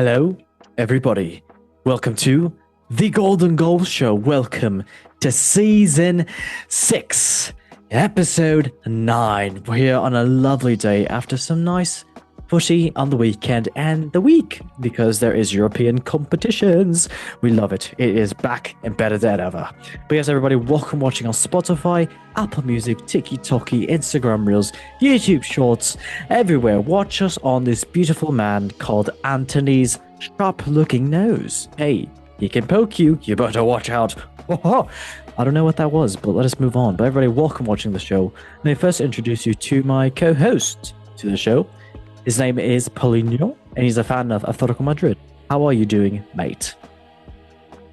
Hello, everybody. Welcome to the Golden Goal Show. Welcome to Season 6, Episode 9. We're here on a lovely day after some nice footy on the weekend and the week because there is European competitions. We love it. It is back and better than ever. But yes, everybody, welcome watching on Spotify, Apple Music, TikTok, Instagram Reels, YouTube Shorts, everywhere. Watch us on this beautiful man called Anthony's sharp-looking nose. Hey, he can poke you. You better watch out. I don't know what that was, but let us move on. But everybody, welcome watching the show. Let me first introduce you to my co-host to the show. His name is Paulinho, and he's a fan of Atletico Madrid. How are you doing, mate?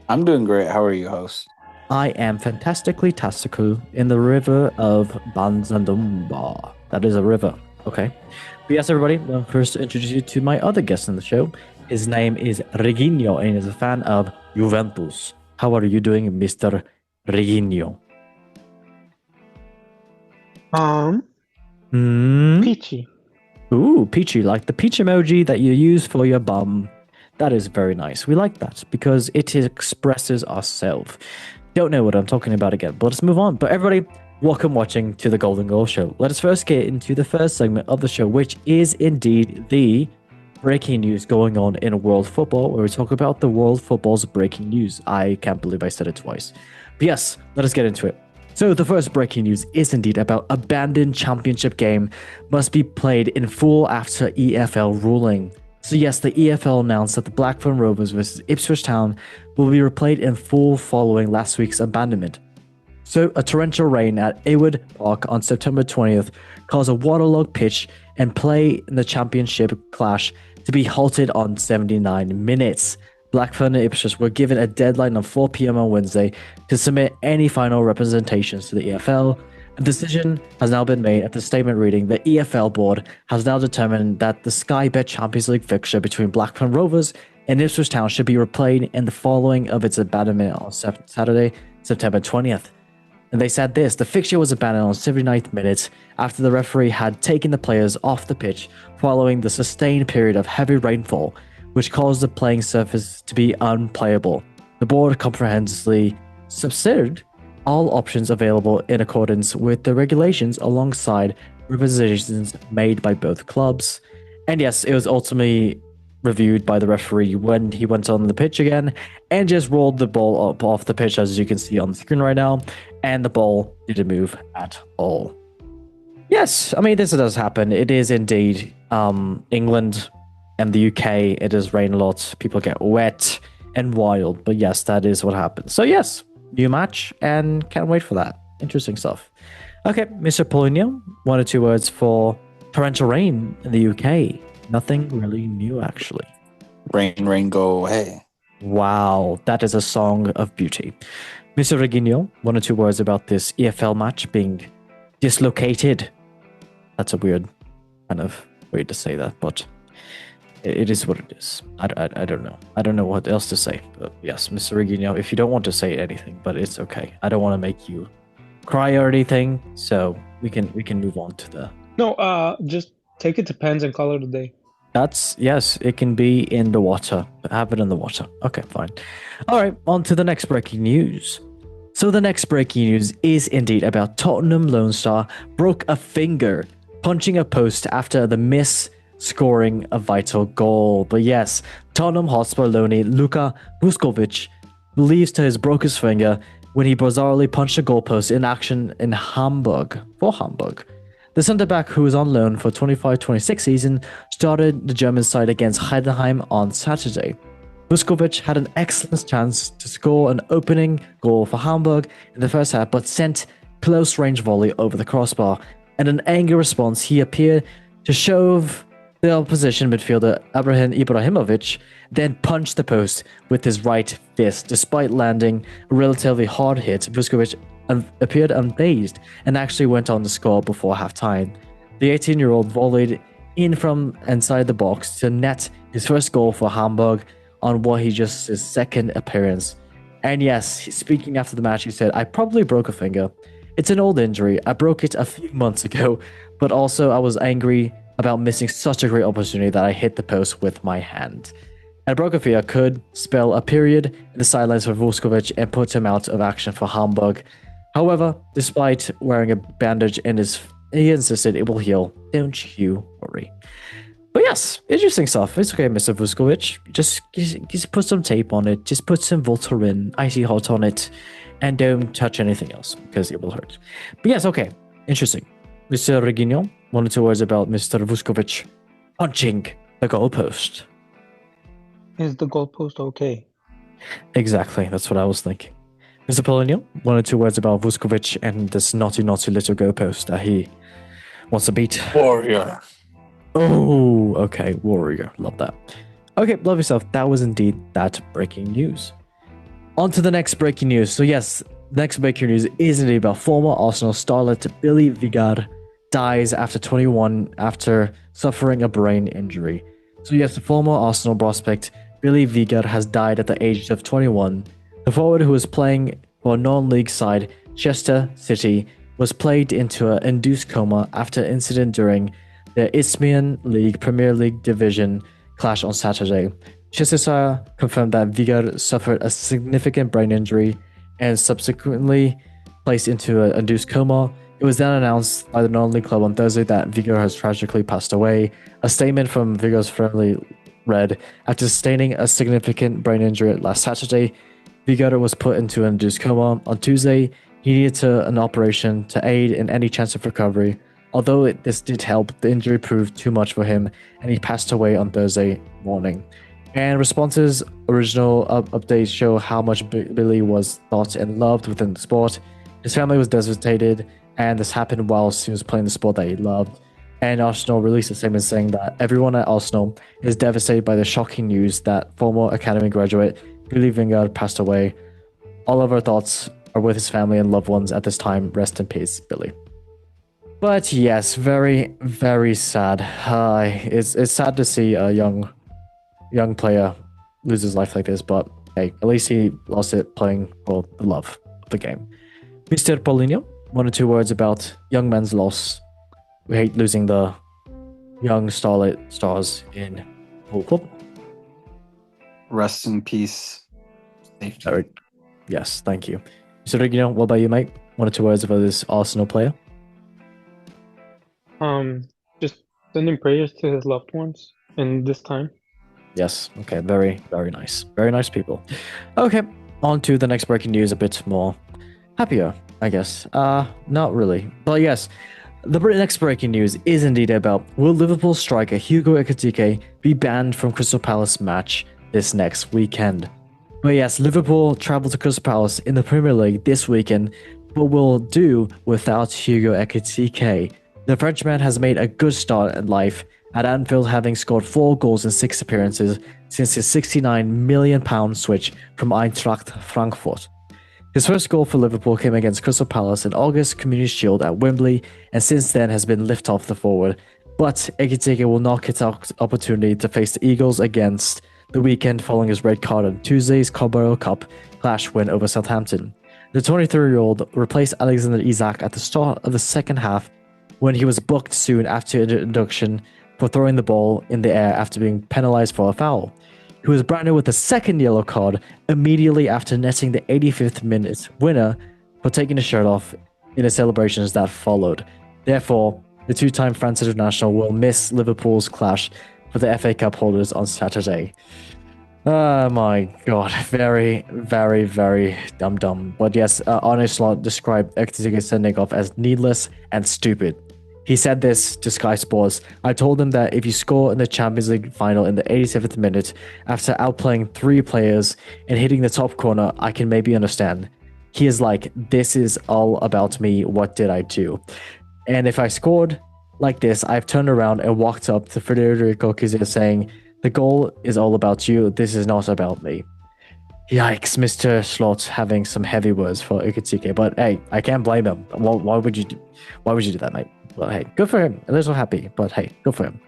I'm doing great. How are you, host? I am fantastically tastical in the river of Banzandumba. That is a river. Okay. But yes, everybody, let me first introduce you to my other guest in the show. His name is Reginho, and he's a fan of Juventus. How are you doing, Mr. Reginho? Peachy. Ooh, peachy, like the peach emoji that you use for your bum. That is very nice. We like that because it expresses ourselves. Don't know what I'm talking about again, but let's move on. But everybody, welcome watching to the Golden Goal Show. Let us first get into the first segment of the show, which is indeed the breaking news going on in world football, where we talk about the world football's breaking news. I can't believe I said it twice. But yes, let us get into it. So the first breaking news is indeed about abandoned championship game must be played in full after EFL ruling. So yes, the EFL announced that the Blackburn Rovers vs Ipswich Town will be replayed in full following last week's abandonment. So a torrential rain at Ewood Park on September 20th caused a waterlogged pitch and play in the championship clash to be halted on 79 minutes. Blackburn and Ipswich were given a deadline of 4 p.m. on Wednesday to submit any final representations to the EFL. A decision has now been made at the statement reading the EFL board has now determined that the Sky Bet Champions League fixture between Blackburn Rovers and Ipswich Town should be replayed in the following of its abandonment on Saturday, September 20th. And they said this: the fixture was abandoned on 79th minute after the referee had taken the players off the pitch following the sustained period of heavy rainfall, which caused the playing surface to be unplayable. The board comprehensively subsided all options available in accordance with the regulations alongside representations made by both clubs. And yes, it was ultimately reviewed by the referee when he went on the pitch again and just rolled the ball up off the pitch, as you can see on the screen right now, and the ball didn't move at all. Yes, I mean, this does happen. It is indeed England and the UK. It does rain a lot. People get wet and wild. But yes, that is what happens. So yes, new match and can't wait for that. Interesting stuff. Okay, Mr. Paulinho, 1 or 2 words for torrential rain in the UK. Nothing really new, actually. Rain, rain, go away. Wow, that is a song of beauty. Mr. Reginho, 1 or 2 words about this EFL match being dislocated. That's a weird kind of way to say that, but it is what it is. I don't know. I don't know what else to say. But yes, Mr. Reginho, if you don't want to say anything, but it's okay. I don't want to make you cry or anything, so we can move on to the... No, just take it to pens and call it a day. That's, yes, it can be in the water. Have it in the water. Okay, fine. All right, on to the next breaking news. So the next breaking news is indeed about Tottenham Lone Star broke a finger punching a post after the miss scoring a vital goal. But yes, Tottenham Hotspur loanee Luka Vuskovic believes to his broke his finger when he bizarrely punched a goalpost in action in Hamburg. The centre-back, who is on loan for 25-26 season, started the German side against Heidenheim on Saturday. Vuskovic had an excellent chance to score an opening goal for Hamburg in the first half, but sent close-range volley over the crossbar. In an angry response, he appeared to shove the opposition midfielder Ibrahimovic, then punched the post with his right fist. Despite landing a relatively hard hit, Vuskovic appeared unfazed and actually went on to score before halftime. The 18-year-old volleyed in from inside the box to net his first goal for Hamburg on what he just his second appearance. And yes, speaking after the match, he said, "I probably broke a finger. It's an old injury. I broke it a few months ago, but also I was angry about missing such a great opportunity that I hit the post with my hand." And Prokofiev could spell a period in the sidelines for Vuskovic and put him out of action for Hamburg. However, despite wearing a bandage in his, he insisted it will heal. Don't you worry. But yes, interesting stuff. It's okay, Mr. Vuskovic. Just put some tape on it. Just put some Voltaren icy hot on it, and don't touch anything else because it will hurt. But yes, okay, interesting. Mr. Reguinho, 1 or 2 words about Mr. Vuskovic punching the goalpost. Is the goalpost okay? Exactly, that's what I was thinking. Mr. Polino, 1 or 2 words about Vuskovic and this naughty little goalpost that he wants to beat. Warrior. Oh, okay, Warrior. Love that. Okay, love yourself. That was indeed that breaking news. On to the next breaking news. So yes, next breaking news is indeed about former Arsenal starlet Billy Vigar dies after 21 after suffering a brain injury. So yes, the former Arsenal prospect Billy Vigar has died at the age of 21. The forward, who was playing for a non-league side Chester City, was played into an induced coma after an incident during the Isthmian League Premier League Division clash on Saturday. Chester confirmed that Vigar suffered a significant brain injury and subsequently placed into an induced coma. It was then announced by the non-league club on Thursday that Vigar has tragically passed away. A statement from Vigar's family read, after sustaining a significant brain injury last Saturday, Vigar was put into an induced coma. On Tuesday, he needed an operation to aid in any chance of recovery. Although this did help, the injury proved too much for him, and he passed away on Thursday morning. And responses, original updates show how much Billy was thought and loved within the sport. His family was devastated, and this happened whilst he was playing the sport that he loved. And Arsenal released a statement saying that everyone at Arsenal is devastated by the shocking news that former academy graduate Billy Vingard passed away. All of our thoughts are with his family and loved ones at this time. Rest in peace, Billy. But yes, very, very sad. It's sad to see a young player lose his life like this, but hey, at least he lost it playing for the love of the game. Mr. Paulinho, 1 or 2 words about young men's loss. We hate losing the young starlet stars in football. Rest in peace. Safety. Yes, thank you. Mr. Reguinho, what about you, mate? 1 or 2 words about this Arsenal player? Just sending prayers to his loved ones in this time. Yes, okay, very, very nice. Very nice people. Okay, on to the next breaking news, a bit more happier, I guess. Not really. But yes, the next breaking news is indeed about, will Liverpool striker Hugo Ekitike be banned from Crystal Palace match this next weekend? But yes, Liverpool travel to Crystal Palace in the Premier League this weekend, but will do without Hugo Ekitike. The Frenchman has made a good start in life at Anfield, having scored 4 goals in 6 appearances since his £69 million switch from Eintracht Frankfurt. His first goal for Liverpool came against Crystal Palace in August Community Shield at Wembley, and since then has been lift off the forward. But Ekitike will not get an opportunity to face the Eagles against the weekend following his red card on Tuesday's Carabao Cup clash win over Southampton. The 23-year-old replaced Alexander Isak at the start of the second half when he was booked soon after induction for throwing the ball in the air after being penalized for a foul. He was branded with a second yellow card immediately after netting the 85th minute winner for taking his shirt off in the celebrations that followed. Therefore, the 2-time France international will miss Liverpool's clash for the FA Cup holders on Saturday. Oh my god, very, very, very dumb. But yes, Arne Slot described Ekitike's sending off as needless and stupid. He said this to Sky Sports. I told him that if you score in the Champions League final in the 87th minute after outplaying 3 players and hitting the top corner, I can maybe understand. He is like, this is all about me. What did I do? And if I scored like this, I've turned around and walked up to Federico Chiesa saying, the goal is all about you. This is not about me. Yikes, Mr. Slot having some heavy words for Ekitike. But hey, I can't blame him. Why would you do that, mate? Well, hey, good for him. A little happy, but hey, good for him.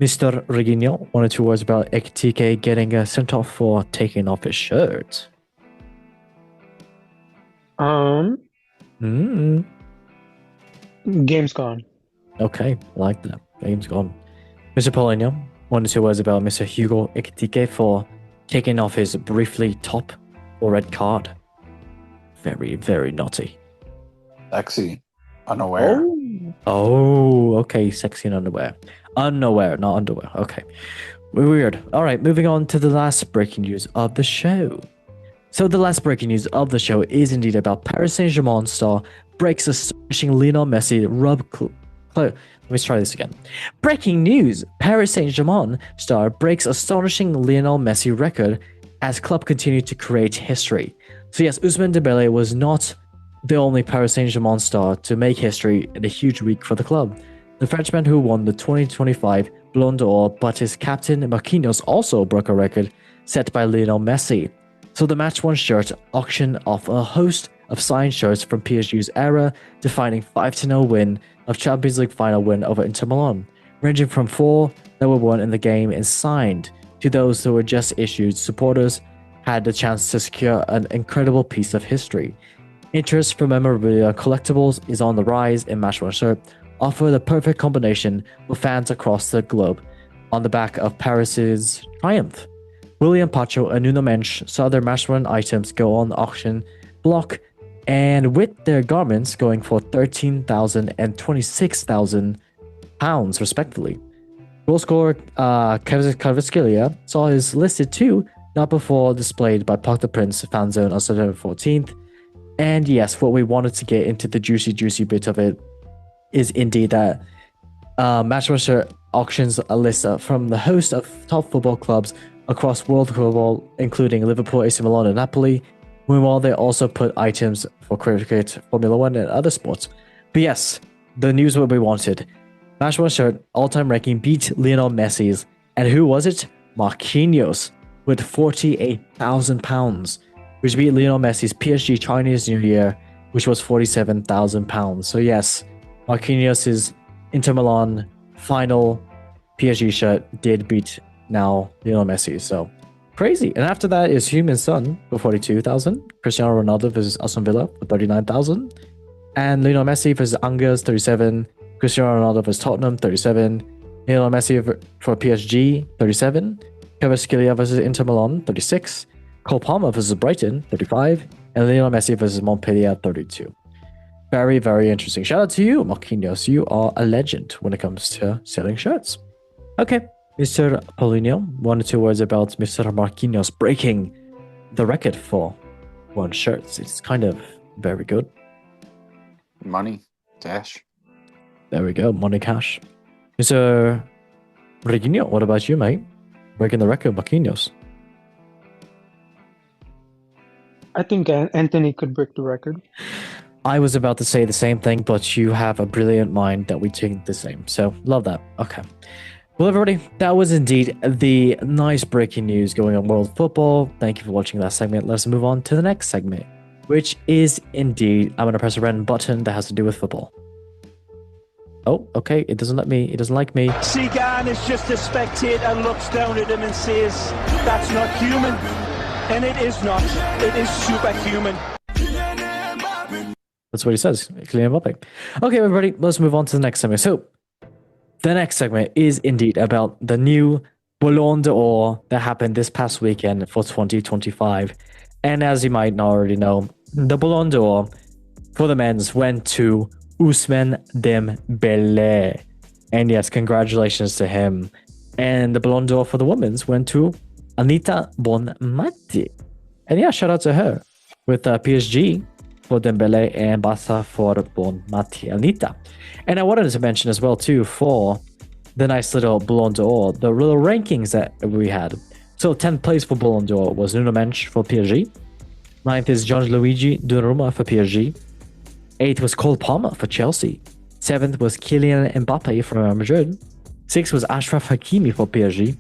Mr. Reguinho, 1 or 2 words about Ekitike getting sent off for taking off his shirt. Game's gone. Okay, like that. Game's gone. Mr. Paulinho, One or two words about Mr. Hugo Ekitike for taking off his briefly top or red card. Very, very naughty. Sexy. Unaware. Oh, okay. Sexy and underwear. Unaware, not underwear. Okay. Weird. All right, moving on to the last breaking news of the show. So the last breaking news of the show is indeed about Paris Saint-Germain star breaks astonishing Lionel Messi Let me try this again. Breaking news. Paris Saint-Germain star breaks astonishing Lionel Messi record as club continue to create history. So yes, Ousmane Dembélé was not the only Paris Saint-Germain star to make history in a huge week for the club. The Frenchman who won the 2025 Ballon d'Or, but his captain Marquinhos also broke a record set by Lionel Messi. So the match-won shirt auctioned off a host of signed shirts from PSG's era, defining 5-0 win of Champions League final win over Inter Milan, ranging from 4 that were won in the game and signed to those who were just issued. Supporters had the chance to secure an incredible piece of history. Interest for memorabilia collectibles is on the rise, and match-won shirt offer the perfect combination for fans across the globe on the back of Paris's triumph. William Pacho and Nuno Mensch saw their match-won items go on the auction block, and with their garments going for £13,000 and £26,000 respectively. Goal scorer Kvaratskhelia saw his listed too, not before displayed by Parc des Princes fan zone on September 14th. And yes, what we wanted to get into the juicy bit of it is indeed that match-won shirt auctions a list from the host of top football clubs across world football, including Liverpool, AC Milan, and Napoli. Meanwhile, they also put items for cricket, Formula One, and other sports. But yes, the news what we wanted. Match-won shirt all-time ranking beat Lionel Messi's, and who was it? Marquinhos with £48,000, which beat Lionel Messi's PSG Chinese New Year, which was £47,000. So yes, Marquinhos' Inter Milan final PSG shirt did beat now Lionel Messi. So crazy. And after that is Human Son for 42,000, Cristiano Ronaldo versus Aston Villa for 39,000, and Lionel Messi versus Angers 37, Cristiano Ronaldo versus Tottenham 37, Lionel Messi for PSG 37, Kvaratskhelia versus Inter Milan 36, Cole Palmer versus Brighton 35, and Lionel Messi versus Montpellier 32. Very, very interesting. Shout out to you, Marquinhos. You are a legend when it comes to selling shirts. Okay, Mr. Paulinho, 1 or 2 words about Mr. Marquinhos breaking the record for one shirts. It's kind of very good. Money. Cash. There we go, money cash. Mr. Reginho, what about you, mate? Breaking the record, Marquinhos. I think Anthony could break the record. I was about to say the same thing, but you have a brilliant mind that we think the same. So, love that. Okay. Well, everybody, that was indeed the nice breaking news going on world football. Thank you for watching that segment. Let's move on to the next segment, which is indeed, I'm going to press a red button that has to do with football. Oh, okay. It doesn't like me. Segan is just a spectator and looks down at him and says, that's not human. And it is not. It is superhuman. That's what he says. Kylian Mbappe. Okay, everybody, let's move on to the next segment. So, the next segment is indeed about the new Ballon d'Or that happened this past weekend for 2025. And as you might already know, the Ballon d'Or for the men's went to Ousmane Dembélé. And yes, congratulations to him. And the Ballon d'Or for the women's went to Anita Bonmati. And yeah, shout out to her with PSG for Dembélé and Barca for Bonmati Anita. And I wanted to mention as well too for the nice little Ballon d'Or, the little rankings that we had. So 10th place for Ballon d'Or was Nuno Mensch for PSG. 9th is Gianluigi Donnarumma for PSG. 8th was Cole Palmer for Chelsea. 7th was Kylian Mbappe for Real Madrid. 6th was Achraf Hakimi for PSG.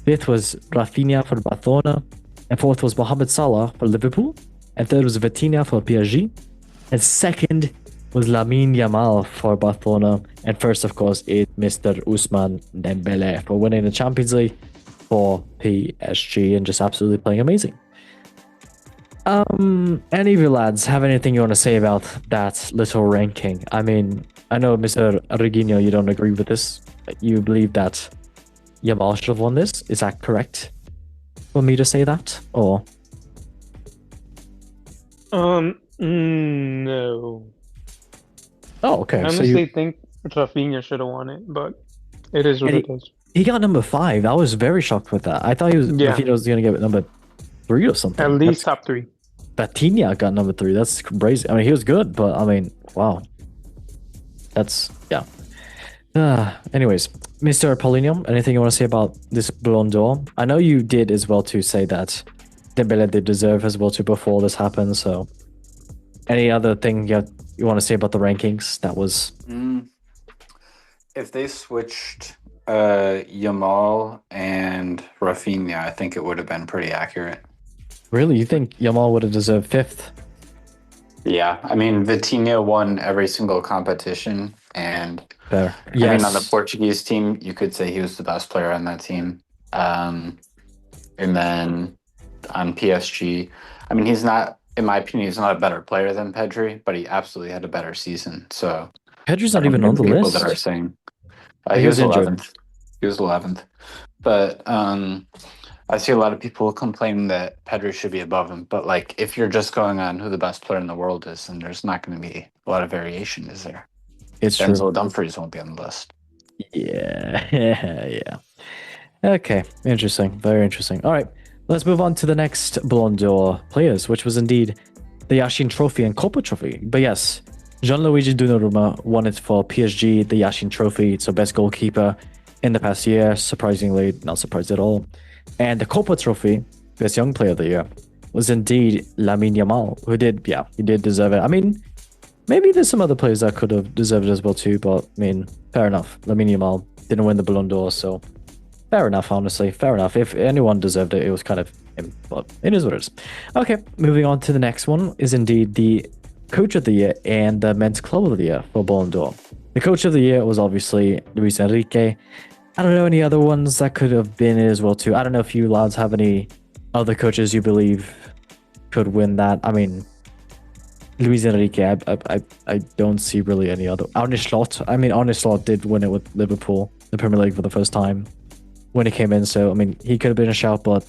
5th was Rafinha for Barcelona. And 4th was Mohamed Salah for Liverpool. And 3rd was Vitinha for PSG. And 2nd was Lamine Yamal for Barcelona. And first, of course, is Mr. Ousmane Dembélé for winning the Champions League for PSG and just absolutely playing amazing. Any of you lads have anything you want to say about that little ranking? I mean, I know, Mr. Reginho, you don't agree with this. You believe that Yamal should have won this. Is that correct for me to say that? Or No. oh, okay. I So you honestly think Rafinha should have won it, but it is what and it is. he got number 5. I was very shocked with that. I thought Yeah, Rafinha was gonna get number 3 or at something. least That's top three. Batinha got number 3. That's crazy. I mean, he was good, but I mean, wow. That's yeah. Anyways, Mr. Paulinho, anything you want to say about this Ballon d'Or? I know you did as well to say that Dembele did deserve as well to before this happened. So, any other thing you want to say about the rankings? That was If they switched Yamal and Rafinha, I think it would have been pretty accurate. really, you think Yamal would have deserved 5th? Yeah, I mean, Vitinha won every single competition, and Fair. I mean, on the Yes. Portuguese team, you could say he was the best player on that team. And then on PSG, I mean, he's not, in my opinion, he's not a better player than Pedri, but he absolutely had a better season. So Pedri's I not don't even think on the people that are list. saying He he was was injured. 11th. He was 11th. But I see a lot of people complaining that Pedri should be above him. But like, if you're just going on who the best player in the world is, then there's not going to be a lot of variation, is there? It's true. Denzel Dumfries won't be on the list. Yeah. Yeah. Okay. Interesting. Very interesting. All right. Let's move on to the next Ballon d'Or players, which was indeed the Yashin Trophy and Copa Trophy. But yes, Gianluigi Donnarumma won it for PSG, the Yashin Trophy. So best goalkeeper in the past year. Surprisingly, not surprised at all. And the Copa Trophy, best young player of the year, was indeed Lamine Yamal, who did, yeah, he did deserve it. I mean, maybe there's some other players that could have deserved it as well too, but I mean, fair enough. Lamine Yamal didn't win the Ballon d'Or, so fair enough, honestly. Fair enough. If anyone deserved it, it was kind of him, but it is what it is. Okay, moving on to the next one is indeed the Coach of the Year and the Men's Club of the Year for Ballon d'Or. The Coach of the Year was obviously Luis Enrique. I don't know any other ones that could have been it as well too. I don't know if you lads have any other coaches you believe could win that. I mean, Luis Enrique, I don't see really any other. Arne Slot. I mean, Arne Slot did win it with Liverpool, the Premier League for the first time when he came in. So, I mean, he could have been a shout, but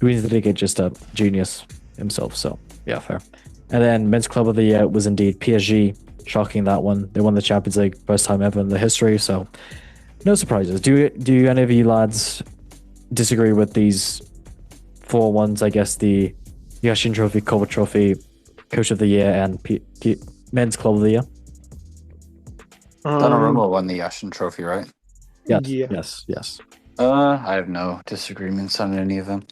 Luis Enrique just a genius himself. So, yeah, fair. And then Men's Club of the Year was indeed PSG. Shocking that one. They won the Champions League first time ever in the history. So, no surprises. Do any of you lads disagree with these 4 ones? I guess the Yashin Trophy, Copa Trophy, Coach of the Year, and Men's Club of the Year. Donnarumma won the Yashin Trophy, right? Yes, Yeah. yes. I have no disagreements on any of them.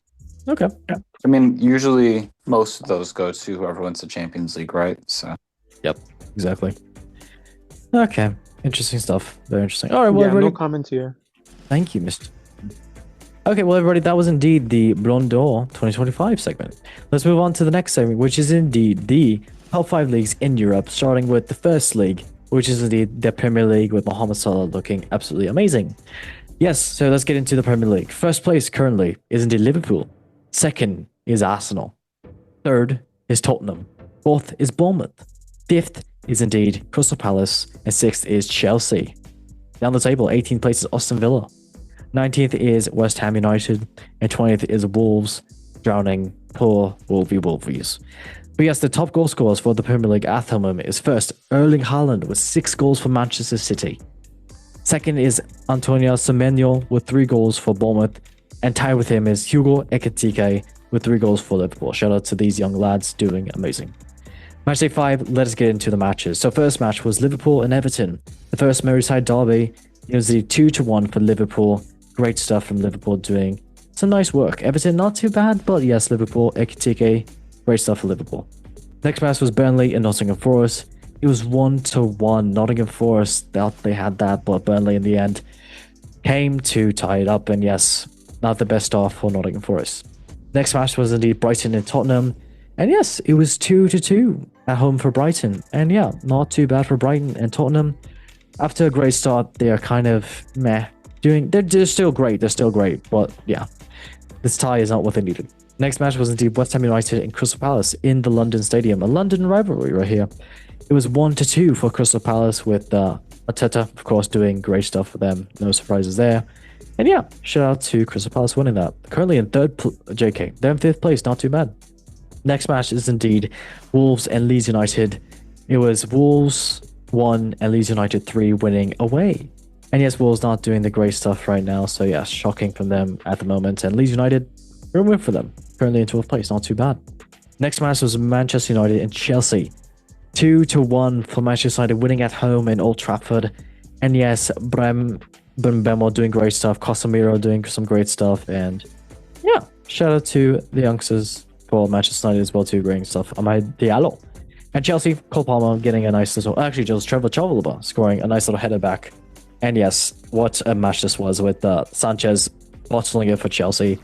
Okay. I mean, usually most of those go to whoever wins the Champions League, right? So Yep, exactly. Okay, interesting stuff. Very interesting. All right, well, Yeah, everybody, no comments here. thank you, Mr. Okay, well, everybody, that was indeed the Ballon d'Or 2025 segment. Let's move on to the next segment, which is indeed the top 5 leagues in Europe, starting with the first league, which is indeed the Premier League, with Mohamed Salah looking absolutely amazing. Yes, so let's get into the Premier League. First place currently is indeed Liverpool. Second is Arsenal. Third is Tottenham. Fourth is Bournemouth. Fifth is indeed Crystal Palace. And sixth is Chelsea. Down the table, 18th place is Aston Villa. 19th is West Ham United. And 20th is Wolves, drowning poor Wolvies. But yes, the top goal scorers for the Premier League at the moment is first Erling Haaland with 6 goals for Manchester City. Second is Antonio Semenyo with 3 goals for Bournemouth. And tied with him is Hugo Ekitike with 3 goals for Liverpool. Shout out to these young lads doing amazing. Match day 5, let us get into the matches. So first match was Liverpool and Everton. The first Merseyside derby. It was the 2-1 for Liverpool. Great stuff from Liverpool doing some nice work. Everton not too bad, but yes, Liverpool, Ekitike, great stuff for Liverpool. Next match was Burnley and Nottingham Forest. It was 1-1. Nottingham Forest thought they had that, but Burnley in the end came to tie it up. And yes, not the best start for Nottingham Forest. Next match was indeed Brighton and Tottenham. And yes, it was 2-2 at home for Brighton. And yeah, not too bad for Brighton and Tottenham. After a great start, they are kind of meh. They're still great. They're still great. But yeah, this tie is not what they needed. Next match was indeed West Ham United and Crystal Palace in the London Stadium. A London rivalry right here. It was 1-2 for Crystal Palace with Arteta, of course, doing great stuff for them. No surprises there. And yeah, shout out to Crystal Palace winning that. Currently in JK. They're in 5th place, not too bad. Next match is indeed Wolves and Leeds United. It was Wolves 1 and Leeds United 3 winning away. And yes, Wolves not doing the great stuff right now. So yeah, shocking from them at the moment. And Leeds United, a win for them. Currently in 12th place, not too bad. Next match was Manchester United and Chelsea. 2-1 for Manchester United, winning at home in Old Trafford. And yes, Bemo doing great stuff. Casemiro doing some great stuff. And yeah, shout out to the youngsters for Manchester United as well too, great stuff. Amad Diallo. And Chelsea, Cole Palmer getting a nice little... Actually, just Trevor Chalobah scoring a nice little header back. And yes, what a match this was with Sanchez bottling it for Chelsea.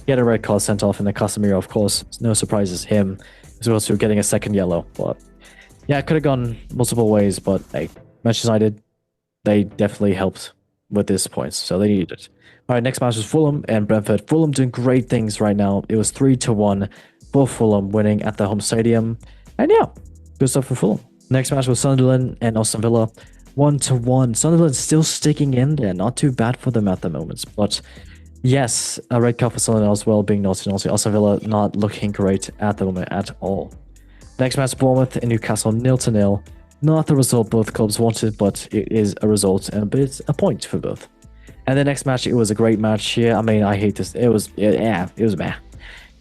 He had a red card sent off, and then Casemiro, of course, no surprises, him as well too, getting a second yellow. But yeah, it could have gone multiple ways, but hey, Manchester United, they definitely helped with this points, so they needed it. All right, next match was Fulham and Brentford. Fulham doing great things right now. It was 3-1 for Fulham, winning at the home stadium. And yeah, good stuff for Fulham. Next match was Sunderland and Aston Villa. 1-1. Sunderland still sticking in there. Not too bad for them at the moment. But yes, a red card for Sunderland as well, being naughty. Aston Villa not looking great at the moment at all. Next match, Bournemouth and Newcastle 0-0. Not the result both clubs wanted, but it is a result, but it's a point for both. And the next match, it was a great match here. I mean, I hate this. It was meh.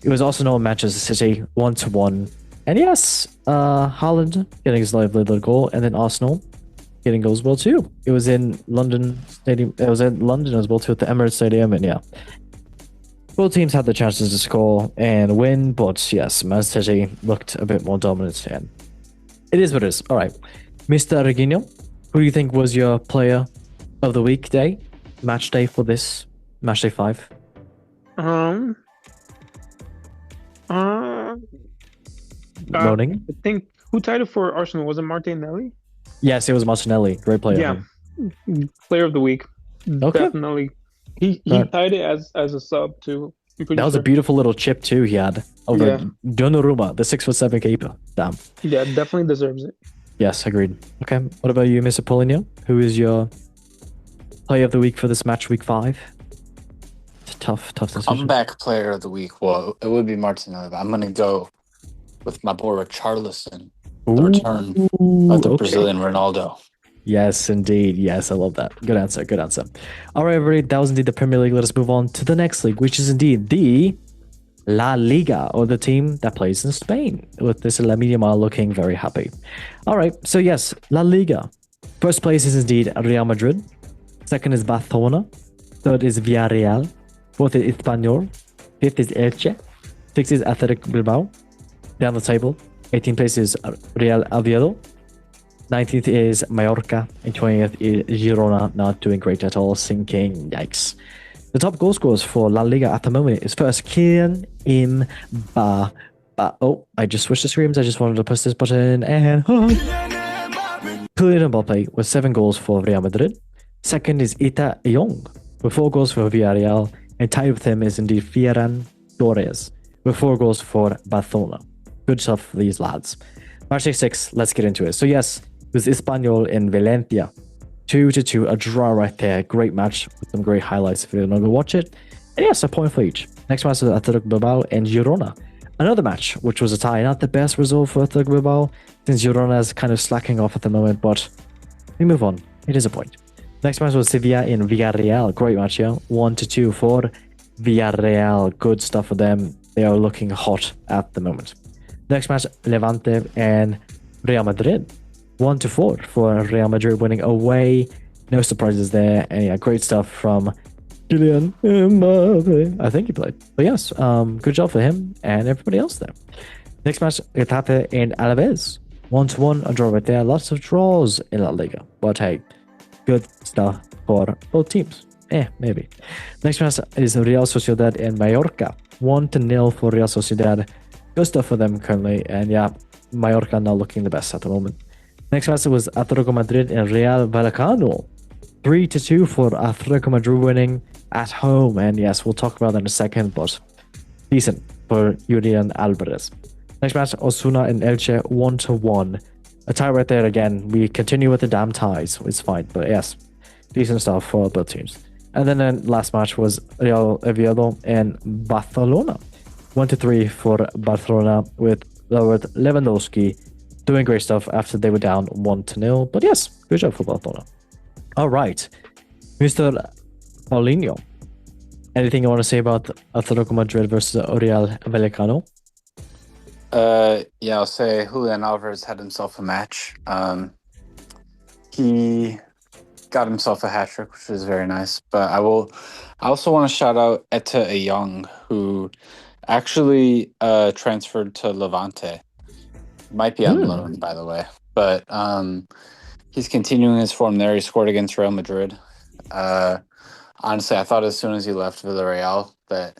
It was Arsenal and Manchester City 1-1. And yes, Haaland getting his lively little goal, and then Arsenal getting goals as well too. It was in London Stadium. It was in London as well too at the Emirates Stadium, and yeah, both teams had the chances to score and win, but yes, Man City looked a bit more dominant, and it is what it is. All right, Mr. Reginho, who do you think was your player of the weekday, match day for this match day 5? Moaning. I think who tied it for Arsenal? Was it Martinelli? Yes, it was Martinelli. Great player. Yeah, player of the week. Okay. Definitely. He tied it as a sub too. That was a beautiful little chip too he had over Donnarumma, the 6'7" keeper. Damn. Yeah, definitely deserves it. Yes, agreed. Okay, what about you, Mr. Paulinho? Who is your player of the week for this match week 5? It's a tough decision. Comeback player of the week. Well, it would be Martinelli, but I'm gonna go with my boy Richarlison. The return of the Brazilian Ronaldo. Yes, indeed. Yes, I love that. Good answer. Good answer. All right, everybody. That was indeed the Premier League. Let us move on to the next league, which is indeed the La Liga, or the team that plays in Spain, with this Lamine Yamal looking very happy. All right. So yes, La Liga. First place is indeed Real Madrid. Second is Barcelona. Third is Villarreal. Fourth is Espanyol. Fifth is Elche. Sixth is Athletic Bilbao. Down the table, 18th place is Real Oviedo. 19th is Mallorca, and 20th is Girona, not doing great at all, sinking, yikes. The top goal scorers for La Liga at the moment is first Kylian Mbappé. Oh, I just switched the screens, I just wanted to push this button, and Kylian Mbappé with 7 goals for Real Madrid. Second is Ita Young with 4 goals for Villarreal, and tied with him is indeed Ferran Torres with 4 goals for Barcelona. Good stuff for these lads. Match day 6, let's get into it. So yes, it was Espanyol in Valencia. 2-2, a draw right there. Great match with some great highlights if you don't go watch it. And yes, a point for each. Next match is Athletic Bilbao and Girona. Another match, which was a tie. Not the best result for Athletic Bilbao, since Girona is kind of slacking off at the moment, but we move on. It is a point. Next match was Sevilla in Villarreal. Great match here. 1-2 for Villarreal. Good stuff for them. They are looking hot at the moment. Next match, Levante and Real Madrid. 1-4 for Real Madrid, winning away. No surprises there. And yeah, great stuff from Kylian Mbappé. I think he played. But yes, good job for him and everybody else there. Next match, Getafe and Alaves. 1-1, a draw right there. Lots of draws in La Liga. But hey, good stuff for both teams. Maybe. Next match is Real Sociedad and Mallorca. 1-0 for Real Sociedad. Good stuff for them currently, and yeah, Mallorca not looking the best at the moment. Next match was Atletico Madrid and Real Vallecano. 3-2 for Atletico Madrid, winning at home, and yes, we'll talk about that in a second, but decent for Julian Alvarez. Next match, Osasuna and Elche, 1-1. A tie right there again. We continue with the damn ties. It's fine, but yes, decent stuff for both teams. And then the last match was Real Oviedo and Barcelona. 1-3 for Barcelona with Robert Lewandowski doing great stuff after they were down 1-0. But yes, good job for Barcelona. All right, Mr. Paulinho. Anything you want to say about Atletico Madrid versus Real Vallecano? Yeah, I'll say Julian Alvarez had himself a match. He got himself a hat trick, which was very nice. But I also want to shout out Etta Young, who actually transferred to Levante. Might be on loan, by the way. But he's continuing his form there. He scored against Real Madrid. Honestly, I thought as soon as he left Villarreal that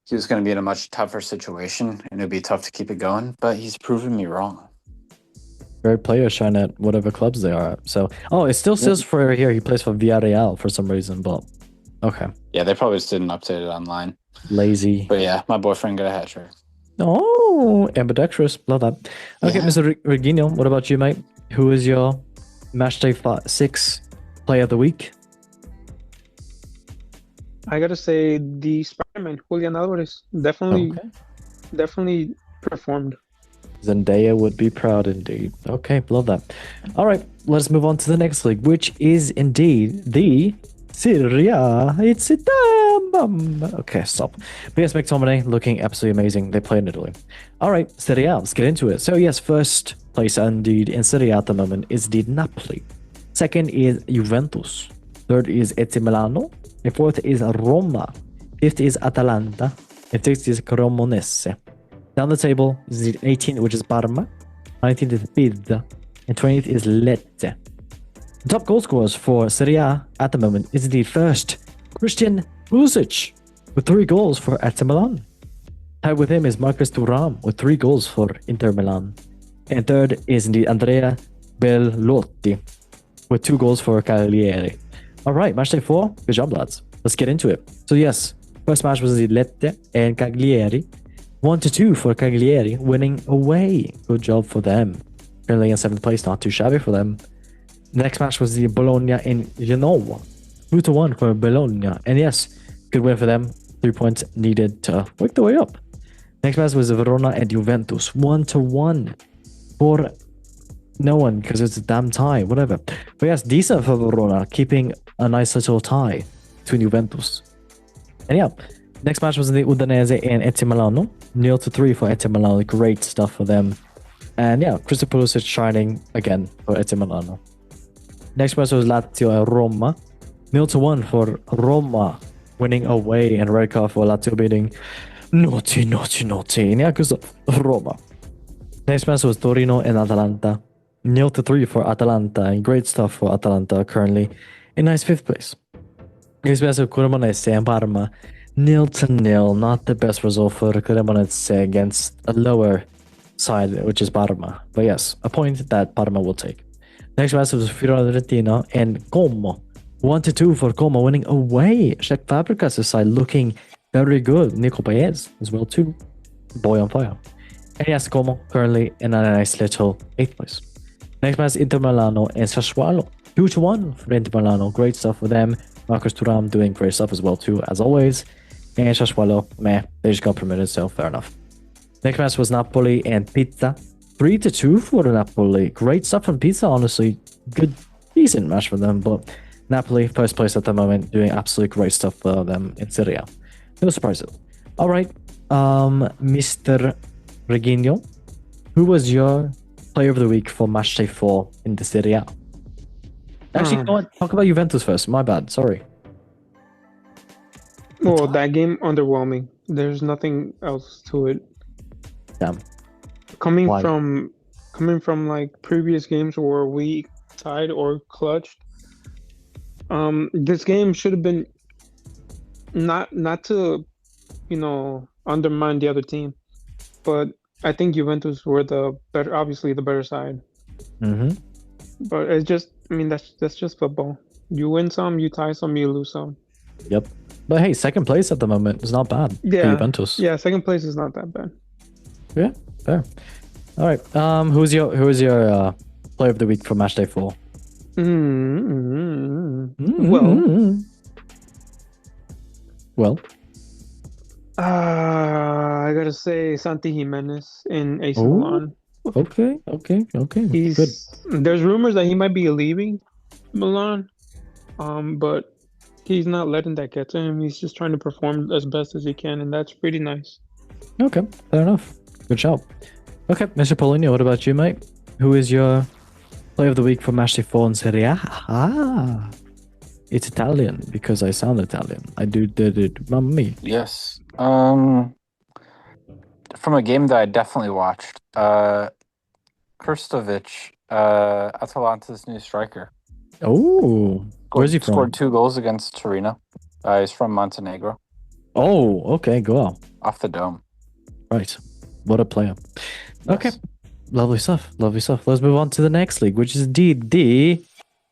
he was going to be in a much tougher situation and it'd be tough to keep it going, but he's proven me wrong. Great players shine at whatever clubs they are at. So, it still says for here he plays for Villarreal for some reason, but okay. Yeah, they probably just didn't update it online. Lazy. But yeah, my boyfriend got a hat trick. Oh, ambidextrous. Love that. Okay, Yeah. Mr. Regino, what about you, mate? Who is your Matchday 6 player of the week? I gotta say the Spider-Man, Julian Alvarez, definitely performed. Zendaya would be proud indeed. Okay, love that. All right, let's move on to the next league, which is indeed the Serie A. It's it. Okay, stop. But yes, McTominay looking absolutely amazing. They play in Italy. All right, Serie A. Let's get into it. So yes, first place indeed in Serie A at the moment is the Napoli. Second is Juventus. Third is AC Milano. And fourth is Roma. Fifth is Atalanta. And sixth is Cremonese. Down the table is the 18th, which is Parma. 19th is Pisa. And 20th is Lecce. The top goal scorers for Serie A at the moment is the first Christian Pulisic with 3 goals for AC Milan. Tied with him is Marcus Thuram with 3 goals for Inter Milan. And third is indeed Andrea Bellotti with 2 goals for Cagliari. All right, match day 4. Good job, lads. Let's get into it. So yes, first match was the Lecce and Cagliari. 1-2 for Cagliari, winning away. Good job for them. Currently in 7th place, not too shabby for them. Next match was the Bologna and Genoa. 2-1 for Bologna. And yes, good win for them. 3 points needed to work their way up. Next match was Verona and Juventus. 1-1 for no one because it's a damn tie, whatever. But yes, decent for Verona, keeping a nice little tie between Juventus. And yeah, next match was the Udinese and AC Milano. 0-3 for AC Milano. Great stuff for them. And yeah, Christian Pulisic shining again for AC Milano. Next match was Lazio and Roma. 0-1 for Roma, winning away, and red card for Lazio beating naughty. And yeah, because of Roma. Next match was Torino and Atalanta. 0-3 for Atalanta, and great stuff for Atalanta currently in nice 5th place. Next match was Cremonese and Parma. 0-0, not the best result for Cremonese against a lower side, which is Parma. But yes, a point that Parma will take. Next match was Fiorentina and Como. 1-2 for Como, winning away. Czech Fabregas' side looking very good. Nico Paez as well too. Boy on fire. And yes, Como currently in a nice little 8th place. Next match, Inter Milano and Sassuolo. 2-1 for Inter Milano. Great stuff for them. Marcus Thuram doing great stuff as well too, as always. And Sassuolo, they just got promoted, so fair enough. Next match was Napoli and Pisa. 3-2 for Napoli. Great stuff from Pisa, honestly. Good, decent match for them, but Napoli, first place at the moment, doing absolutely great stuff for them in Serie A. No surprises. All right, Mr. Reginho, who was your player of the week for match day 4 in the Serie A? Actually, you know what? Talk about Juventus first. My bad. Sorry. Well, that game underwhelming. There's nothing else to it. Damn. Coming Why? from like previous games where we tied or clutched. This game should have been not to, undermine the other team, but I think Juventus were obviously the better side. Mm-hmm. But it's just, that's just football. You win some, you tie some, you lose some. Yep. But hey, 2nd place at the moment is not bad for Juventus. Yeah, 2nd place is not that bad. Yeah, fair. All right. Who's your player of the week for match day 4? Well, Well, I gotta say Santi Jimenez in AC oh, Milan. okay. Good. There's rumors that he might be leaving Milan, but he's not letting that get to him. He's just trying to perform as best as he can, and that's pretty nice. Okay, fair enough. Good job. Okay, Mr. Paulinho, what about you, mate? Who is your player of the week for Match Day 4 in Serie A? Ah, it's Italian because I sound Italian. I do mamma mia. Yes. From a game that I definitely watched, Krstovic, Atalanta's new striker. Oh, where's he from? Scored 2 goals against Torino. He's from Montenegro, Oh, okay, go on. off the dome. Right. What a player. Okay. Yes. Lovely stuff. Lovely stuff. Let's move on to the next league, which is indeed the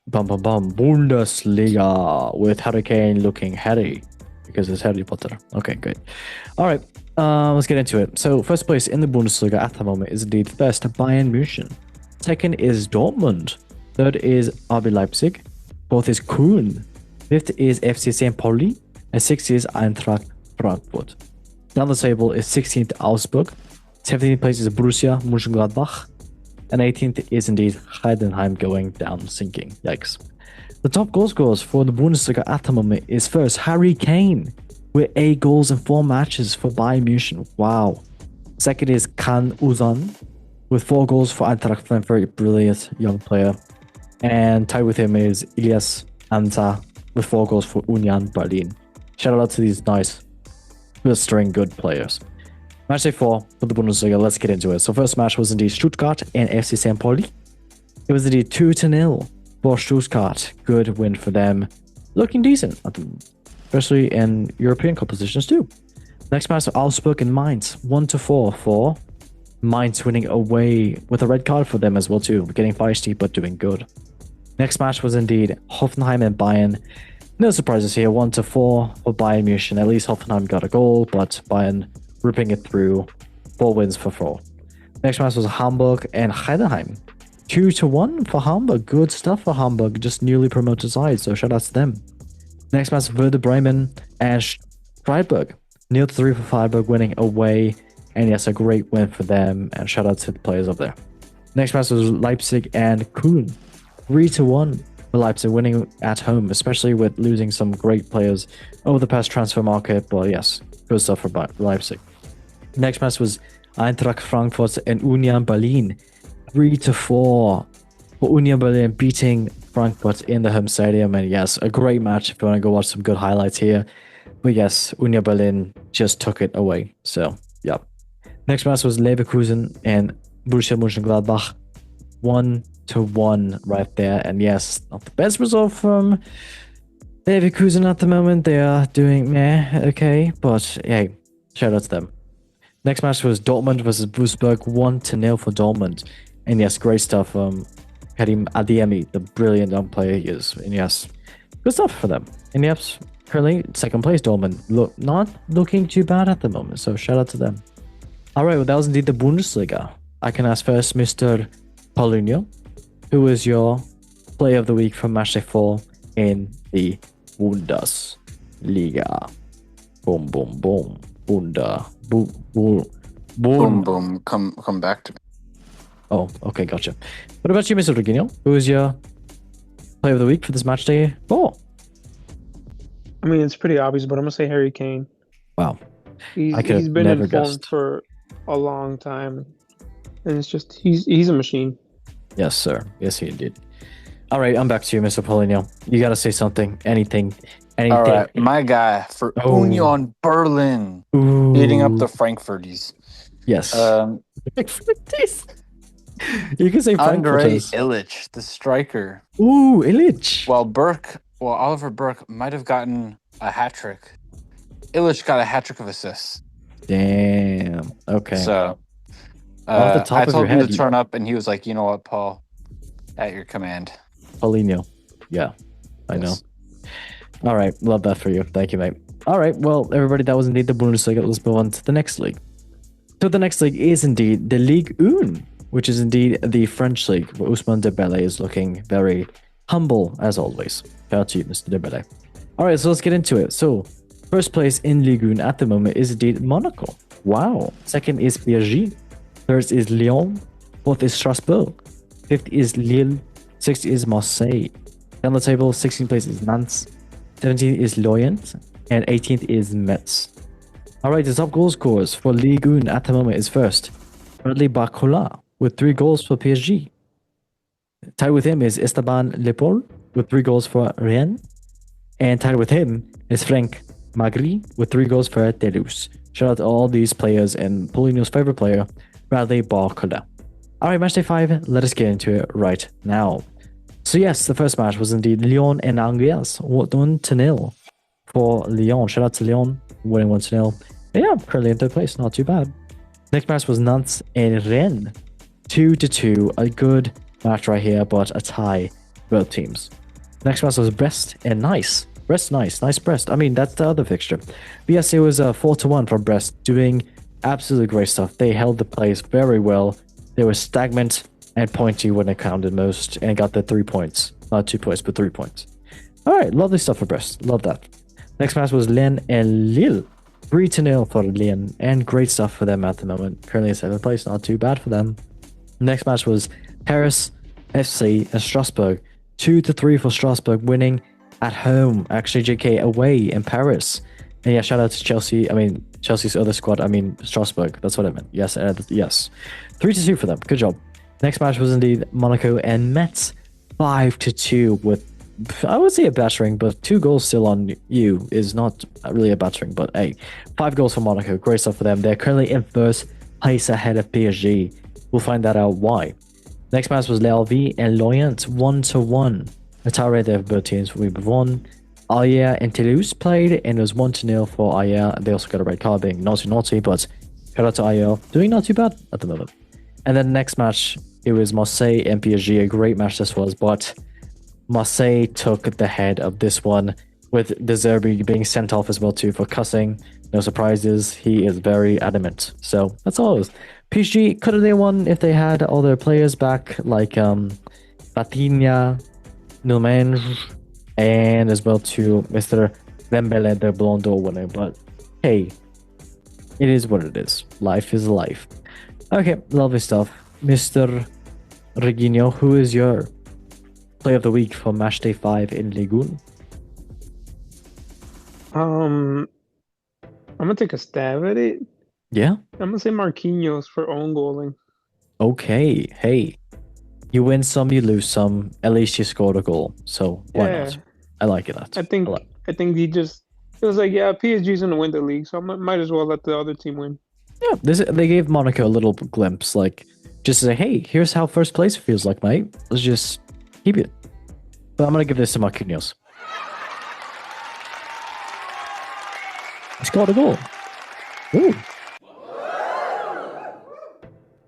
Bundesliga with Harry Kane looking Harry because it's Harry Potter. Okay, great. All right. Let's get into it. So, first place in the Bundesliga at the moment is indeed first Bayern München. Second is Dortmund. Third is RB Leipzig. Fourth is Köln. Fifth is FC St. Pauli. And sixth is Eintracht Frankfurt. Down the table is 16th Augsburg. 17th place is Borussia Mönchengladbach. And 18th is indeed Heidenheim going down, sinking. Yikes. The top goal scorers for the Bundesliga at the moment is first Harry Kane with 8 goals in 4 matches for Bayern München. Wow. Second is Can Uzan with 4 goals for Eintracht Frankfurt. Brilliant young player. And tied with him is Ilias Anta with 4 goals for Union Berlin. Shout out to these nice, blistering good players. Match day 4 for the Bundesliga. Let's get into it. So first match was indeed Stuttgart and FC St. Pauli. It was indeed 2-0 for Stuttgart. Good win for them. Looking decent, especially in European competitions too. Next match, Augsburg and Mainz. 1-4 for Mainz, winning away with a red card for them as well too. Getting feisty but doing good. Next match was indeed Hoffenheim and Bayern. No surprises here. 1-4 for Bayern München. At least Hoffenheim got a goal, but Bayern ripping it through. 4 wins for 4. Next match was Hamburg and Heidenheim. 2-1 for Hamburg. Good stuff for Hamburg. Just newly promoted side, so shout out to them. Next match, Werder Bremen and Freiburg. 0-3 for Freiburg, winning away. And yes, a great win for them. And shout out to the players up there. Next match was Leipzig and Köln. 3-1 for Leipzig, winning at home, especially with losing some great players over the past transfer market. But yes, good stuff for Leipzig. Next match was Eintracht Frankfurt and Union Berlin. 3-4 for Union Berlin, beating Frankfurt in the home stadium. And yes, a great match if you want to go watch some good highlights here. But yes, Union Berlin just took it away. So, yeah. Next match was Leverkusen and Borussia Mönchengladbach. 1-1 right there. And yes, not the best result from Leverkusen at the moment. They are doing okay. But hey, shout out to them. Next match was Dortmund versus Wolfsburg. 1-0 for Dortmund. And yes, great stuff from Karim Adeyemi, the brilliant young player he is. And yes, good stuff for them. And yes, currently second place Dortmund. Not looking too bad at the moment. So shout out to them. All right, well, that was indeed the Bundesliga. I can ask first Mr. Paulinho, who is your player of the week from Matchday 4 in the Bundesliga? Boom, boom, boom. Boom, boom. Come back to me. Oh, okay, gotcha. What about you, Mr. Reginho? Who is your player of the week for this Matchday 4? I mean, it's pretty obvious, but I'm gonna say Harry Kane. Wow. He's been in form for a long time, and it's just he's a machine. Yes, sir. Yes, he did. All right, I'm back to you, Mr. Paulinho. You gotta say something, anything. All right, my guy for Union Berlin, beating up the Frankfurties. Yes. You can say Andre Illich, the striker. Ooh, Illich. While Oliver Burke might have gotten a hat trick, Illich got a hat trick of assists. Damn. Okay. So I told him to turn up, and he was like, "You know what, Paul? At your command." Paulinho. Yeah, I know. All right, love that for you. Thank you, mate. All right, well, everybody, that was indeed the Bundesliga. Let's move on to the next league. So the next league is indeed the Ligue 1, which is indeed the French league, where Ousmane Dembélé is looking very humble, as always. Shout out to you, Mr. Dembélé. All right, so let's get into it. So, First place in Ligue 1 at the moment is indeed Monaco. Wow. Second is PSG. Third is Lyon. Fourth is Strasbourg. Fifth is Lille. Sixth is Marseille. Down the table, 16th place is Nantes. 17th is Lorient. And 18th is Metz. Alright, the top goal scorers for Ligue 1 at the moment is first Bradley Barcola with 3 goals for PSG. Tied with him is Esteban Lepol with 3 goals for Rennes. And tied with him is Frank Magri with 3 goals for Toulouse. Shout out to all these players and Paulinho's favorite player, Bradley Barcola. Alright, match day 5, let us get into it right now. So yes, the first match was indeed Lyon and Angers, 1-0 for Lyon. Shout out to Lyon, winning 1-0. Yeah, currently in third place, not too bad. Next match was Nantes and Rennes, 2-2. A good match right here, but a tie, both teams. Next match was Brest and Nice. Brest, nice Brest. I mean, that's the other fixture. But yes, it was 4-1 for Brest, doing absolutely great stuff. They held the place very well. They were stagnant and pointy when it counted most, and got the 3 points. Not 2 points, but 3 points. Alright, lovely stuff for Brest. Love that. Next match was Lens and Lille. 3-0 for Lens, and great stuff for them at the moment. Currently in 7th place, not too bad for them. Next match was Paris FC and Strasbourg. 2-3 for Strasbourg, winning at home. Actually, JK away in Paris. And yeah, shout out to Chelsea. I mean, Chelsea's other squad. I mean, Strasbourg. That's what I meant. Yes, yes. 3-2 for them. Good job. Next match was indeed Monaco and Metz. 5-2 with, I would say, a battering, but 2 goals still on you is not really a battering. But hey, 5 goals for Monaco. Great stuff for them. They're currently in first place ahead of PSG. We'll find that out why. Next match was L'Alvi and Lorient, 1-1. The tie rate of both teams we've won. Ayer and Toulouse played, and it was 1-0 for Ayer. They also got a red card, being naughty, but shout out to Ayer, doing not too bad at the moment. And then the next match, it was Marseille and PSG. A great match this was, but Marseille took the head of this one, with De Zerbi being sent off as well too for cussing. No surprises, he is very adamant. So that's all it was. PSG, could have they won if they had all their players back, like Fatinha, Nilmange, and as well to Mr. Dembele, the Ballon d'Or winner. But hey, it is what it is. Life is life. Okay, lovely stuff. Mr. Reguinho, who is your play of the week for match day 5 in Ligue 1? I'm gonna take a stab at it. Yeah? I'm gonna say Marquinhos for own goaling. Okay, hey. You win some, you lose some. At least you scored a goal, so why not? I like it. I think he just, it was like, yeah, PSG's gonna win the league, so I might as well let the other team win. Yeah, they gave Monaco a little glimpse, like, just to say, hey, here's how first place feels like, mate. Let's just keep it. But I'm gonna give this to Marquinhos. He scored a goal. Ooh.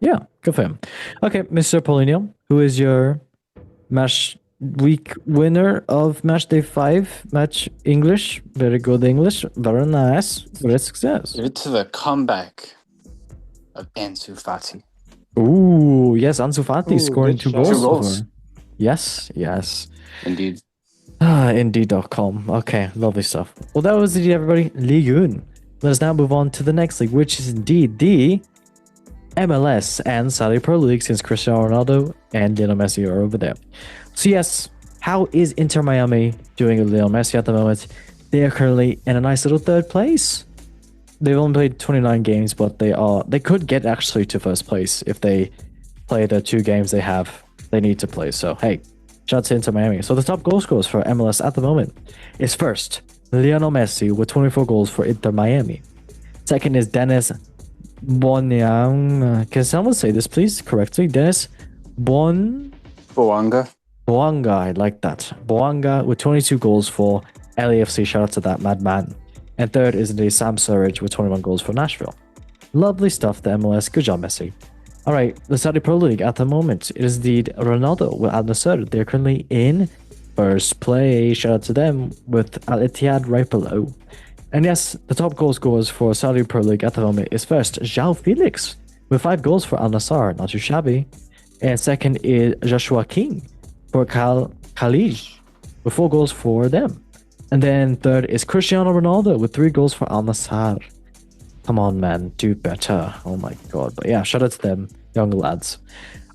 Yeah, good for him. Okay, Mr. Paulinho, who is your match week winner of match day 5? Match English, very good English, very nice, great success. Give it to the comeback of Ansu Fati. Ooh, yes, Ansu Fati scoring 2 goals. 2 goals. Yes. Indeed. Indeed.com. Okay, lovely stuff. Well, that was it, everybody. Ligue 1. Let us now move on to the next league, which is indeed the MLS and Saudi Pro League, since Cristiano Ronaldo and Lionel Messi are over there. So yes, how is Inter Miami doing with Lionel Messi at the moment? They are currently in a nice little 3rd place. They've only played 29 games, but they could get actually to 1st place if they play the 2 games they need to play. So hey, shout out to Inter Miami. So the top goal scorers for MLS at the moment is first Lionel Messi with 24 goals for Inter Miami. Second is Dennis Bonyang. Can someone say this please correctly? Dennis Boanga. I like that. Boanga with 22 goals for LAFC. Shout out to that madman. And third is indeed Sam Surridge with 21 goals for Nashville. Lovely stuff, the MLS. Good job, Messi. All right, the Saudi Pro League at the moment, it is indeed Ronaldo with Al Nassr. They're currently in 1st place. Shout out to them with Al Ittihad right below. And yes, the top goal scorers for Saudi Pro League at the moment is first João Felix with 5 goals for Al Nassr, not too shabby. And second is Joshua King for Khalij with 4 goals for them. And then third is Cristiano Ronaldo with 3 goals for Al Nassr. Come on, man, do better. Oh my god. But yeah, shout out to them, young lads.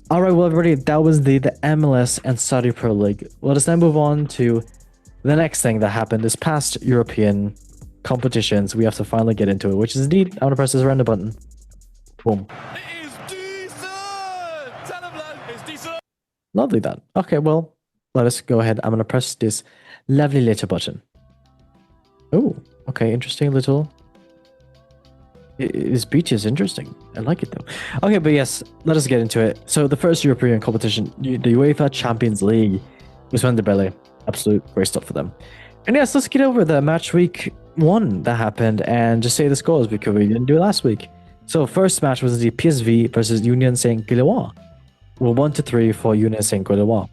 All right, well, everybody, that was the MLS and Saudi Pro League. Let us now move on to the next thing that happened this past European competitions. We have to finally get into it, which is indeed, I'm going to press this random button. Boom. It is decent! Teleblan is decent! Lovely that. Okay, well, let us go ahead. I'm going to press this lovely little button. Oh, okay, interesting little... This beach is interesting. I like it though. Okay, but yes, let us get into it. So the first European competition, the UEFA Champions League, was won the belly. Absolute great stuff for them. And yes, let's get over the match week 1 that happened and just say the scores because we didn't do it last week. So first match was the PSV versus Union Saint-Gilloise. Well, 1-3 for Union Saint-Gilloise.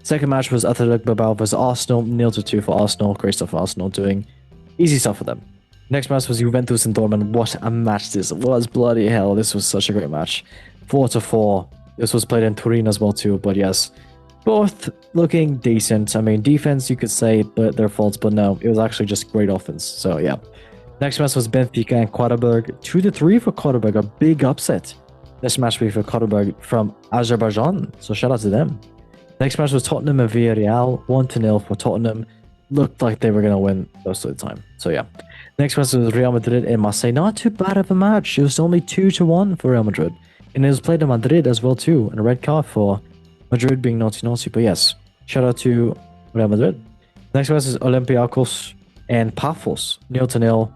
Second match was Athletic Bilbao versus Arsenal, 0-2 for Arsenal. Great stuff for Arsenal, doing easy stuff for them. Next match was Juventus and Dortmund. What a match this was. Bloody hell. This was such a great match. 4-4. This was played in Turin as well too. But yes, both looking decent. I mean, defense, you could say, but their faults. But no, it was actually just great offense. So yeah. Next match was Benfica and Quarterberg. 2-3 for Quarterberg. A big upset. This match was for Quarterberg from Azerbaijan. So shout out to them. Next match was Tottenham and Villarreal. 1-0 for Tottenham. Looked like they were going to win most of the time. So yeah. Next match was Real Madrid and Marseille. Not too bad of a match. It was only 2-1 for Real Madrid. And it was played in Madrid as well too. And a red card for Madrid being naughty. But yes, shout out to Real Madrid. Next match is Olympiacos and Paphos. 0-0.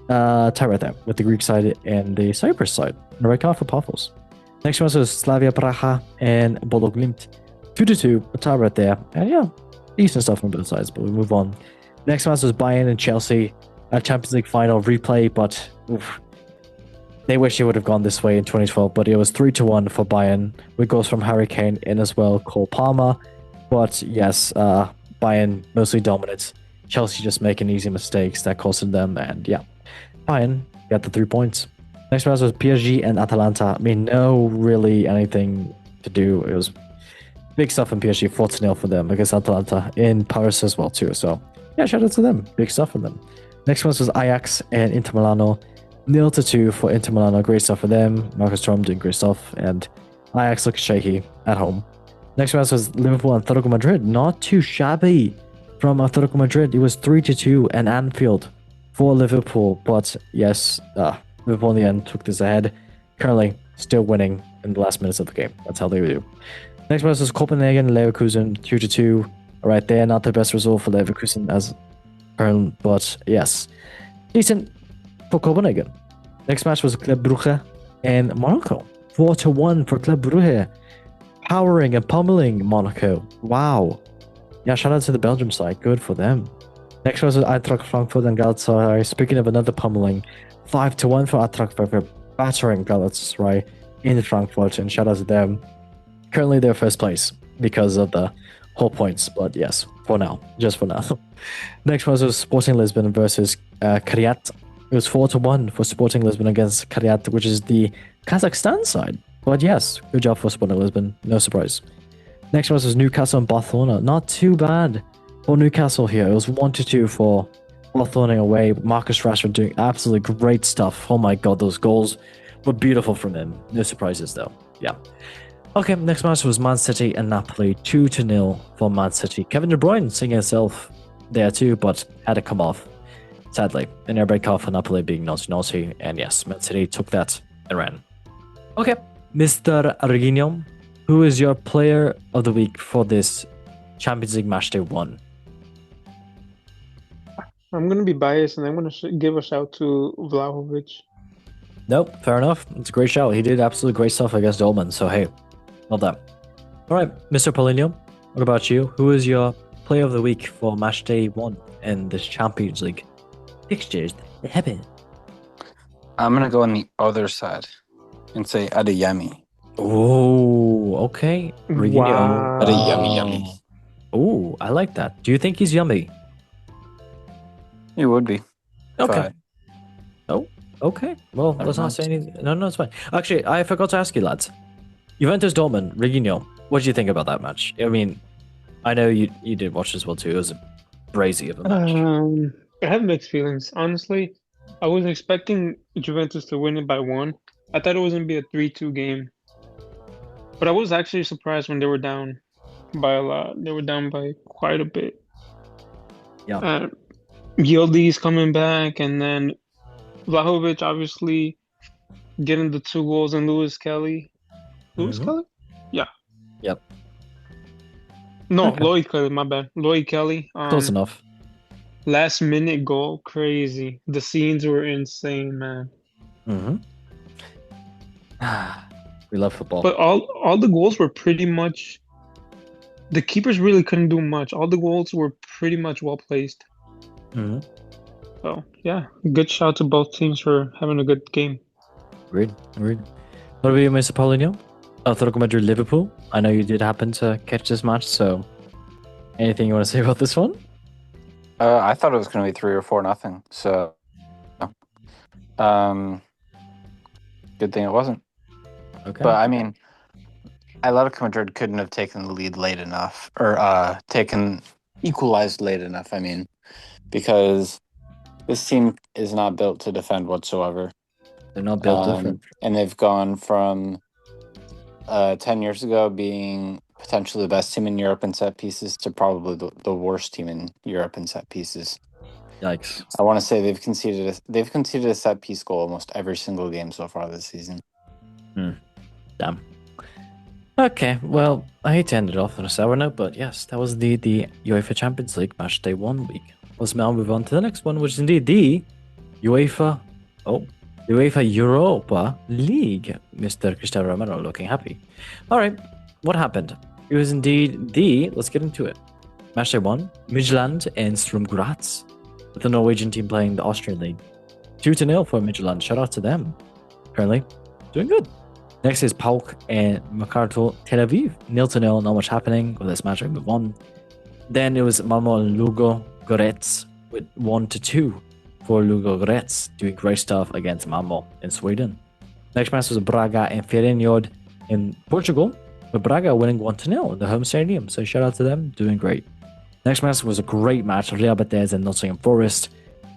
Tie right there with the Greek side and the Cyprus side. And a red card for Paphos. Next match was Slavia Praha and Bodo Glimt. 2-2. A tie right there. And yeah, decent stuff from both sides. But we move on. Next match was Bayern and Chelsea. A Champions League final replay, but oof, they wish it would have gone this way in 2012. But it was 3-1 for Bayern, with goals from Harry Kane and as well Cole Palmer. But yes, Bayern mostly dominant. Chelsea just making easy mistakes that costed them, and yeah, Bayern got the 3 points. Next match was PSG and Atalanta. I mean, no really anything to do. It was big stuff in PSG, 4-0 for them against Atalanta in Paris as well too. So yeah, shout out to them. Big stuff for them. Next one was Ajax and Inter Milano. 0-2 for Inter Milano. Great stuff for them. Marcus Thuram doing great stuff. And Ajax looks shaky at home. Next one was Liverpool and Atletico Madrid. Not too shabby from Atletico Madrid. It was 3-2 and Anfield for Liverpool. But yes, Liverpool in the end took this ahead. Currently still winning in the last minutes of the game. That's how they do. Next one was Copenhagen and Leverkusen. 2-2. Right there. Not the best result for Leverkusen as but yes, decent for Copenhagen. Next match was Club Brugge and Monaco. 4-1 for Club Brugge, powering and pummeling Monaco. Wow. Yeah, shout out to the Belgium side. Good for them. Next match was Eintracht Frankfurt and Galatasaray. Speaking of another pummeling, 5-1 for Eintracht Frankfurt, battering Galatasaray in Frankfurt, and shout out to them. Currently, they're first place because of the whole points, but yes, for now, just for now. Next one was Sporting Lisbon versus Kariat. It was 4-1 for Sporting Lisbon against Kariat, which is the Kazakhstan side. But yes, good job for Sporting Lisbon, no surprise. Next one was Newcastle and Barcelona. Not too bad for Newcastle here. It was 1-2 for Barcelona away. Marcus Rashford doing absolutely great stuff. Oh my god, those goals were beautiful from him. No surprises though. Yeah. Okay, next match was Man City and Napoli. 2-0 for Man City. Kevin De Bruyne seeing himself there too, but had to come off, sadly. And everybody called for Napoli being naughty. And yes, Man City took that and ran. Okay, Mr. Reguilon, who is your player of the week for this Champions League Matchday 1? I'm going to be biased and I'm going to give a shout to Vlahovic. Nope, fair enough. It's a great shout. He did absolutely great stuff against Dolman, so hey, love that. All right, Mr. Paulinho, what about you? Who is your player of the week for match day 1 in this Champions League fixtures that happen? I'm going to go on the other side and say Adeyemi. Oh, okay. Wow. Yummy. Oh, I like that. Do you think he's yummy? He would be. Okay. Oh, okay. Well, let's not say anything. No, it's fine. Actually, I forgot to ask you, lads. Juventus Dortmund, Reguilon. What did you think about that match? I mean, I know you did watch as well too. It was a crazy of a match. I have mixed feelings. Honestly, I was expecting Juventus to win it by 1. I thought it was gonna be a 3-2 game, but I was actually surprised when they were down by a lot. They were down by quite a bit. Yeah. Yildiz coming back, and then Vlahovic obviously getting the 2 goals, and Lewis Kelly. Lewis Mhm. Kelly? Yeah. Yep. No, Okay. Lloyd Kelly, my bad. Lloyd Kelly. Close enough. Last minute goal, crazy. The scenes were insane, man. Mm-hmm. We love football. But all the goals were pretty much. The keepers really couldn't do much. All the goals were pretty much well placed. Mhm. So yeah, good shout to both teams for having a good game. Agreed. What about you, Mr. Paulinho? Atletico Madrid Liverpool. I know you did happen to catch this match, so anything you want to say about this one? I thought it was going to be 3 or 4-0. So, good thing it wasn't. Okay. But I mean, Atletico Madrid couldn't have taken the lead late enough, or equalized late enough. I mean, because this team is not built to defend whatsoever. They're not built different. And they've gone from 10 years ago being potentially the best team in Europe in set pieces to probably the worst team in Europe in set pieces. Yikes. I want to say they've conceded a set piece goal almost every single game so far this season. Damn. Okay, well, I hate to end it off on a sour note, but yes, that was the UEFA Champions League match day 1 week. Let's now move on to the next one, which is indeed the UEFA Europa League. Mr. Cristiano Romero looking happy. All right, what happened? It was indeed let's get into it. Match day 1, Midtjylland and Sturm Graz, with the Norwegian team playing the Austrian league. 2-0 for Midtjylland. Shout out to them. Currently doing good. Next is PAOK and Makarto Tel Aviv. 0-0, not much happening with this match. We move on. Then it was Malmo and Lugo Goretz with 1-2 for Lugo Goretz, doing great stuff against Malmo in Sweden. Next match was Braga and Feyenoord in Portugal, with Braga winning 1-0 in the home stadium. So shout out to them, doing great. Next match was a great match. Real Betis and Nottingham Forest.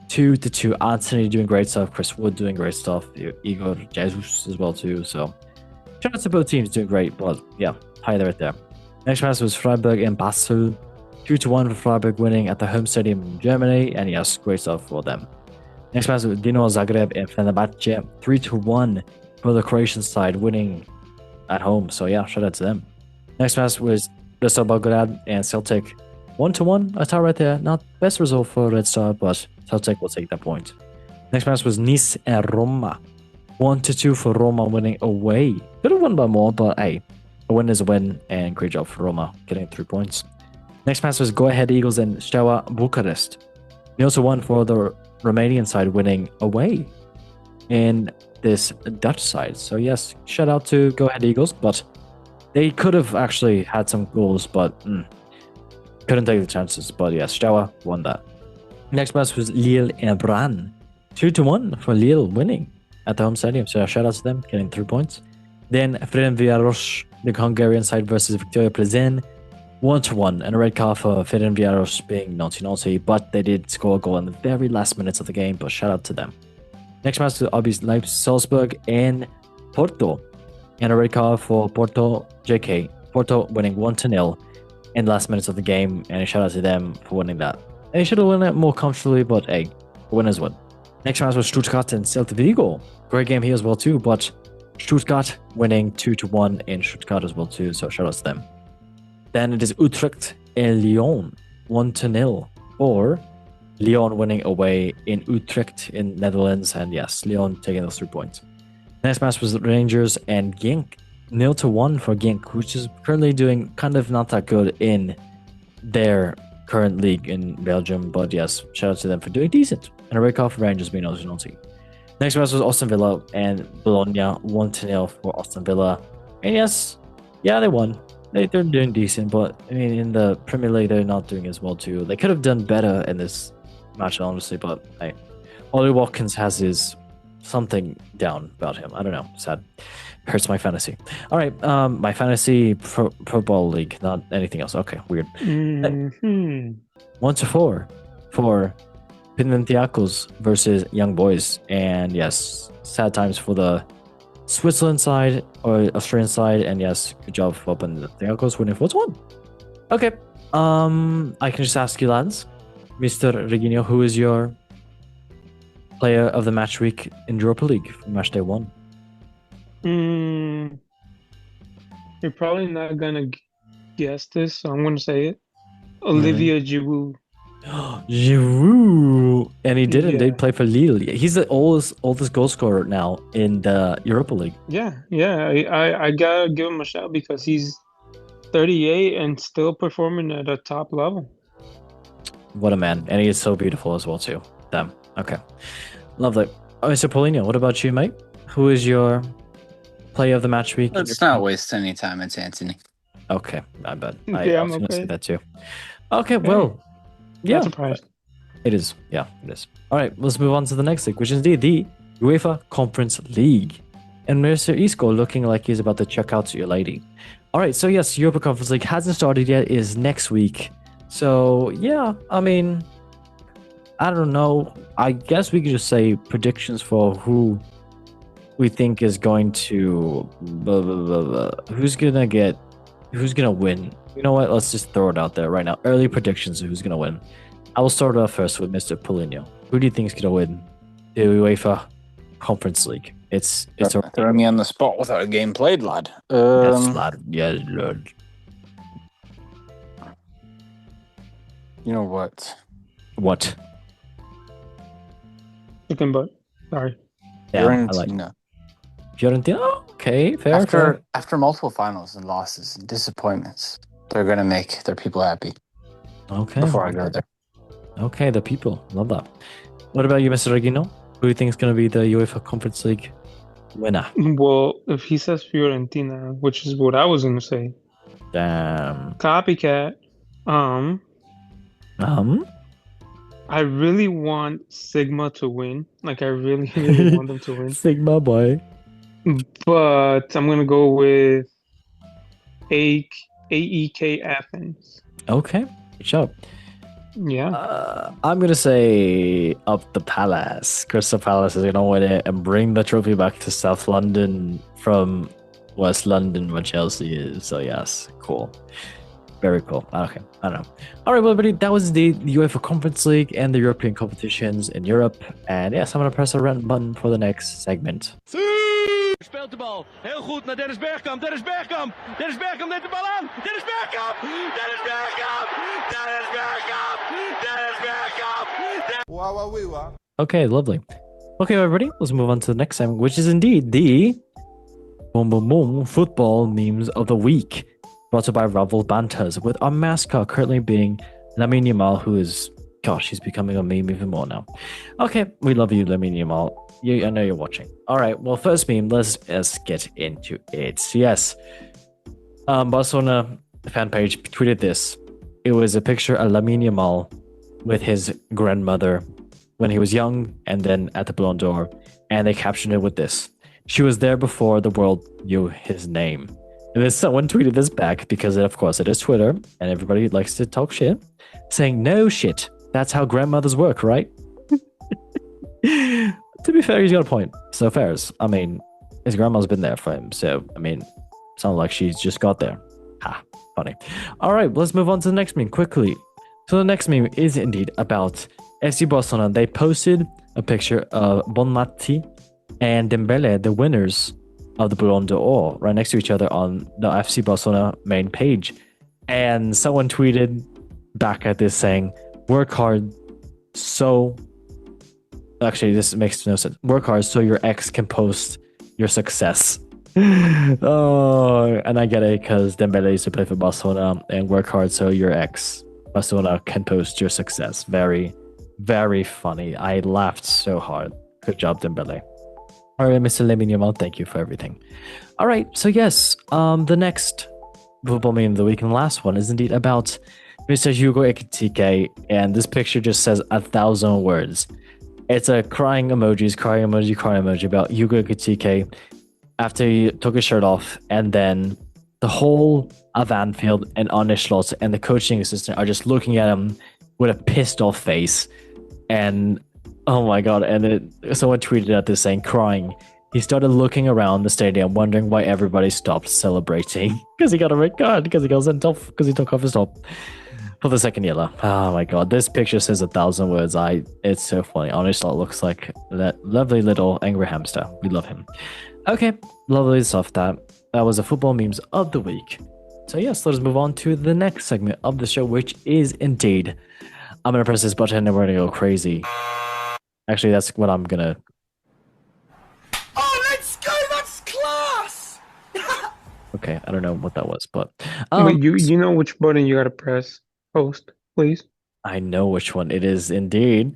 2-2. Anthony doing great stuff. Chris Wood doing great stuff. Igor Jesus as well too. So shout out to both teams doing great. But yeah, hi there right there. Next match was Freiburg and Basel. 2-1 for Freiburg winning at the home stadium in Germany. And yes, great stuff for them. Next match was Dinamo Zagreb and Fenerbahce. 3-1 for the Croatian side winning at home. So yeah, shout out to them. Next match was Red Star Belgrade and Celtic. 1-1, a tie right there. Not best result for Red Star, but Celtic will take that point. Next match was Nice and Roma. 1-2 for Roma winning away. Could have won by more, but hey, a win is a win, and great job for Roma getting 3 points. Next match was Go Ahead Eagles and Steaua Bucharest. 0-1 for the Romanian side winning away in this Dutch side. So yes, shout out to Go Ahead Eagles, but they could have actually had some goals, but couldn't take the chances. But yes, Steaua won that. Next match was Lille and Brann. 2-1 for Lille winning at the home stadium. So shout out to them, getting 3 points. Then Ferencváros, the Hungarian side versus Victoria Plzen. 1-1, and a red card for Ferencváros being naughty, but they did score a goal in the very last minutes of the game, but shout out to them. Next match was obviously Leipzig, Salzburg, and Porto, and a red card for Porto JK. Porto winning 1-0 in the last minutes of the game, and a shout out to them for winning that. They should have won it more comfortably, but hey, winners win. Next match was Stuttgart and Celta Vigo. Great game here as well too, but Stuttgart winning 2-1 in Stuttgart as well too, so shout out to them. Then it is Utrecht and Lyon, 1-0 for Lyon winning away in Utrecht in Netherlands, and yes, Lyon taking those 3 points. Next match was Rangers and Genk, 0-1 for Genk, which is currently doing kind of not that good in their current league in Belgium, but yes, shout out to them for doing decent. And a red card for Rangers being naughty. Next match was Aston Villa and Bologna, 1-0 for Aston Villa, and yes, yeah, they won. They're doing decent, but I mean, in the Premier League, they're not doing as well too. They could have done better in this match, honestly, but hey, Ollie Watkins has his something down about him. I don't know. Sad. Hurts my fantasy. All right. My fantasy football league, not anything else. Okay, weird. 1-4 for Panathinaikos versus Young Boys, and yes, sad times for the Switzerland side or Australian side, and yes, good job for Panathinaikos winning 4-1. Okay. I can just ask you, lads, Mr. Reginho, who is your player of the match week in Europa League for match day 1? You're probably not gonna guess this, so I'm gonna say it. Olivia Giroud. Giroud, and he did Yeah. indeed play for Lille. He's the oldest goal scorer now in the Europa League. Yeah. I gotta give him a shout because he's 38 and still performing at a top level. What a man, and he is so beautiful as well too. Damn. Okay, lovely. Mr. Paulinho, what about you, mate? Who is your player of the match week? Let's not waste any time. It's Anthony. Okay, I bet. Yeah, I I'm was going to say okay. that too. Okay, well, yeah, Not surprised. it is. Yeah, it is. All right, let's move on to the next league, which is indeed the UEFA Conference League. And Mr. Isco looking like he's about to check out to your lady. All right, so yes, Europa Conference League hasn't started yet. It is next week. So yeah, I mean, I don't know. I guess we could just say predictions for who we think is going to who's gonna win. You know what? Let's just throw it out there right now. Early predictions of who's gonna win. I will start off first with Mr. Paulinho. Who do you think is gonna win the UEFA Conference League? It's Throw me on the spot without a game played, lad. that's lad. Yeah, lad. You know what? What? Chicken butt. Sorry. Yeah, I like Fiorentina. Fiorentina. Oh, okay, fair. fair. After multiple finals and losses and disappointments, they're gonna make their people happy. Okay. Before I go there. Okay, the people love that. What about you, Mr. Regino? Who do you think is going to be the UEFA Conference League winner? Well, if he says Fiorentina, which is what I was gonna say, Damn. copycat. I really want Sigma to win. Like I really, really want them to win. Sigma boy. But I'm gonna go with AEK Athens. Okay, good job. Yeah. I'm gonna say up the Palace. Crystal Palace is gonna win it and bring the trophy back to South London from West London, where Chelsea is. So yes, cool. Very cool. Okay, I don't know. All right, well, everybody, that was the UEFA Conference League and the European competitions in Europe. And yes, I'm gonna press a run button for the next segment. Speelt de bal. Heel goed naar Dennis Bergkamp. Dennis Bergkamp. Dennis Bergkamp neemt de bal aan. Dennis Bergkamp. Dennis Bergkamp. Dennis Bergkamp. Dennis Bergkamp. Okay, lovely. Okay, everybody, let's move on to the next segment, which is indeed the Boom Boom Boom Football Memes of the Week, brought to you by Ravel Banters, with our mascot currently being Lamine Yamal, who is, gosh, he's becoming a meme even more now. Okay, we love you, Lamine Yamal. I know you're watching. All right, well, first meme, let's get into it. Yes, Barcelona fan page tweeted this. It was a picture of Lamine Yamal with his grandmother when he was young and then at the Ballon d'Or, and they captioned it with this. She was there before the world knew his name. And then someone tweeted this back because, of course, it is Twitter and everybody likes to talk shit, saying, no shit. That's how grandmothers work, right? To be fair, he's got a point. So fairs. I mean, his grandma's been there for him. So, I mean, it's not like she's just got there. Ha, funny. All right, let's move on to the next meme quickly. So the next meme is indeed about FC Barcelona. They posted a picture of Bonmati and Dembele, the winners of the Ballon d'Or, right next to each other on the FC Barcelona main page. And someone tweeted back at this saying, work hard so... Actually, this makes no sense. Work hard so your ex can post your success. Oh, and I get it because Dembele used to play for Barcelona, and work hard so your ex Barcelona can post your success. Very, very funny. I laughed so hard. Good job, Dembele. All right, Mr. Lamine Yamal, thank you for everything. All right, so yes, the next football meme of the week and the last one is indeed about Mr. Hugo Ekitike, and this picture just says 1,000 words. It's a crying emoji, crying emoji about Hugo Ekitike after he took his shirt off, and then the whole of Anfield and Arne Slot and the coaching assistant are just looking at him with a pissed off face. And oh my god! And someone tweeted at this saying, crying. He started looking around the stadium, wondering why everybody stopped celebrating because he got a red card because he got sent off because he took off his top for the second yellow. Oh my god, this picture says 1,000 words. It's so funny. Arne Slot looks like that lovely little angry hamster. We love him. Okay, lovely stuff. That was the football memes of the week. So yes, let us move on to the next segment of the show, which is indeed, I'm gonna press this button and we're gonna go crazy. Actually, that's what I'm gonna. Oh, let's go! That's class. Okay, I don't know what that was, but But you know which button you gotta press. Host, please. I know which one it is indeed.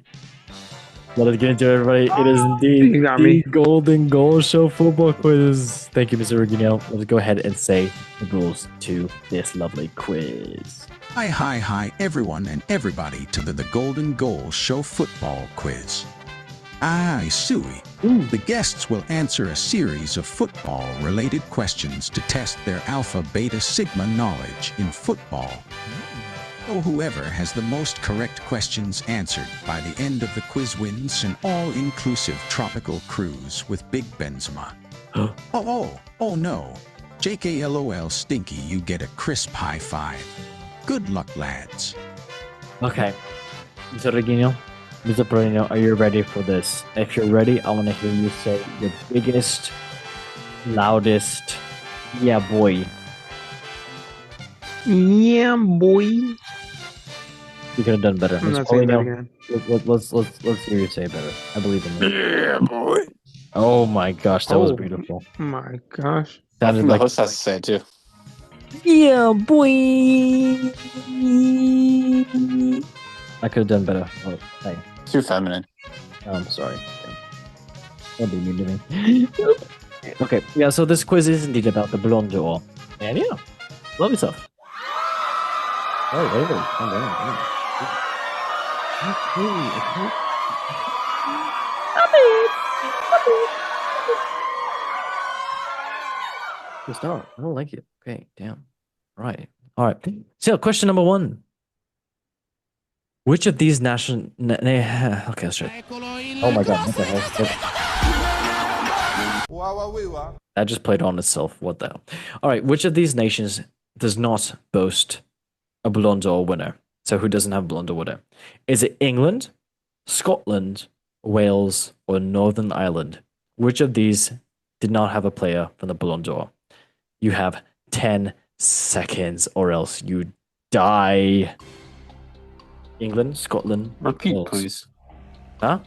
Let us get into it, everybody. It is indeed You got the me. Golden Goal Show football quiz. Thank you, Mr. Regino. Let's go ahead and say the rules to this lovely quiz. Hi, everyone and everybody to the Golden Goal Show football quiz. Aye, Suey. The guests will answer a series of football-related questions to test their Alpha, Beta, Sigma knowledge in football. So whoever has the most correct questions answered by the end of the quiz wins an all-inclusive tropical cruise with Big Benzema. Oh no. JKLOL Stinky, you get a crisp high five. Good luck, lads. Okay, Mr. Regino, Mr. Perino, are you ready for this? If you're ready, I want to hear you say the biggest, loudest, yeah, boy. Yeah, boy. You could have done better. I'm Mr. not saying that Perino, again. let's hear you say it better. I believe in you. Yeah, boy. Oh my gosh, that was Oh. beautiful. My gosh. I Sounded think the like host has to say it too. yeah, boy. I could have done better. Oh, thanks. Too feminine. I'm sorry. Don't be mean to me. Okay, yeah, so this quiz is indeed about the Ballon d'Or. And yeah, lovely stuff. Oh, wait, calm down. Good start. I don't like it. Okay, damn. Right. All right. So, question number 1. Which of these national... Okay, that's right. Oh my god, what the hell? That just played on itself. What the hell? All right, which of these nations does not boast a Ballon d'Or winner? So who doesn't have a Ballon d'Or winner? Is it England, Scotland, Wales, or Northern Ireland? Which of these did not have a player from the Ballon d'Or? You have 10 seconds or else you die. England, Scotland, Repeat, Wales. please. Huh?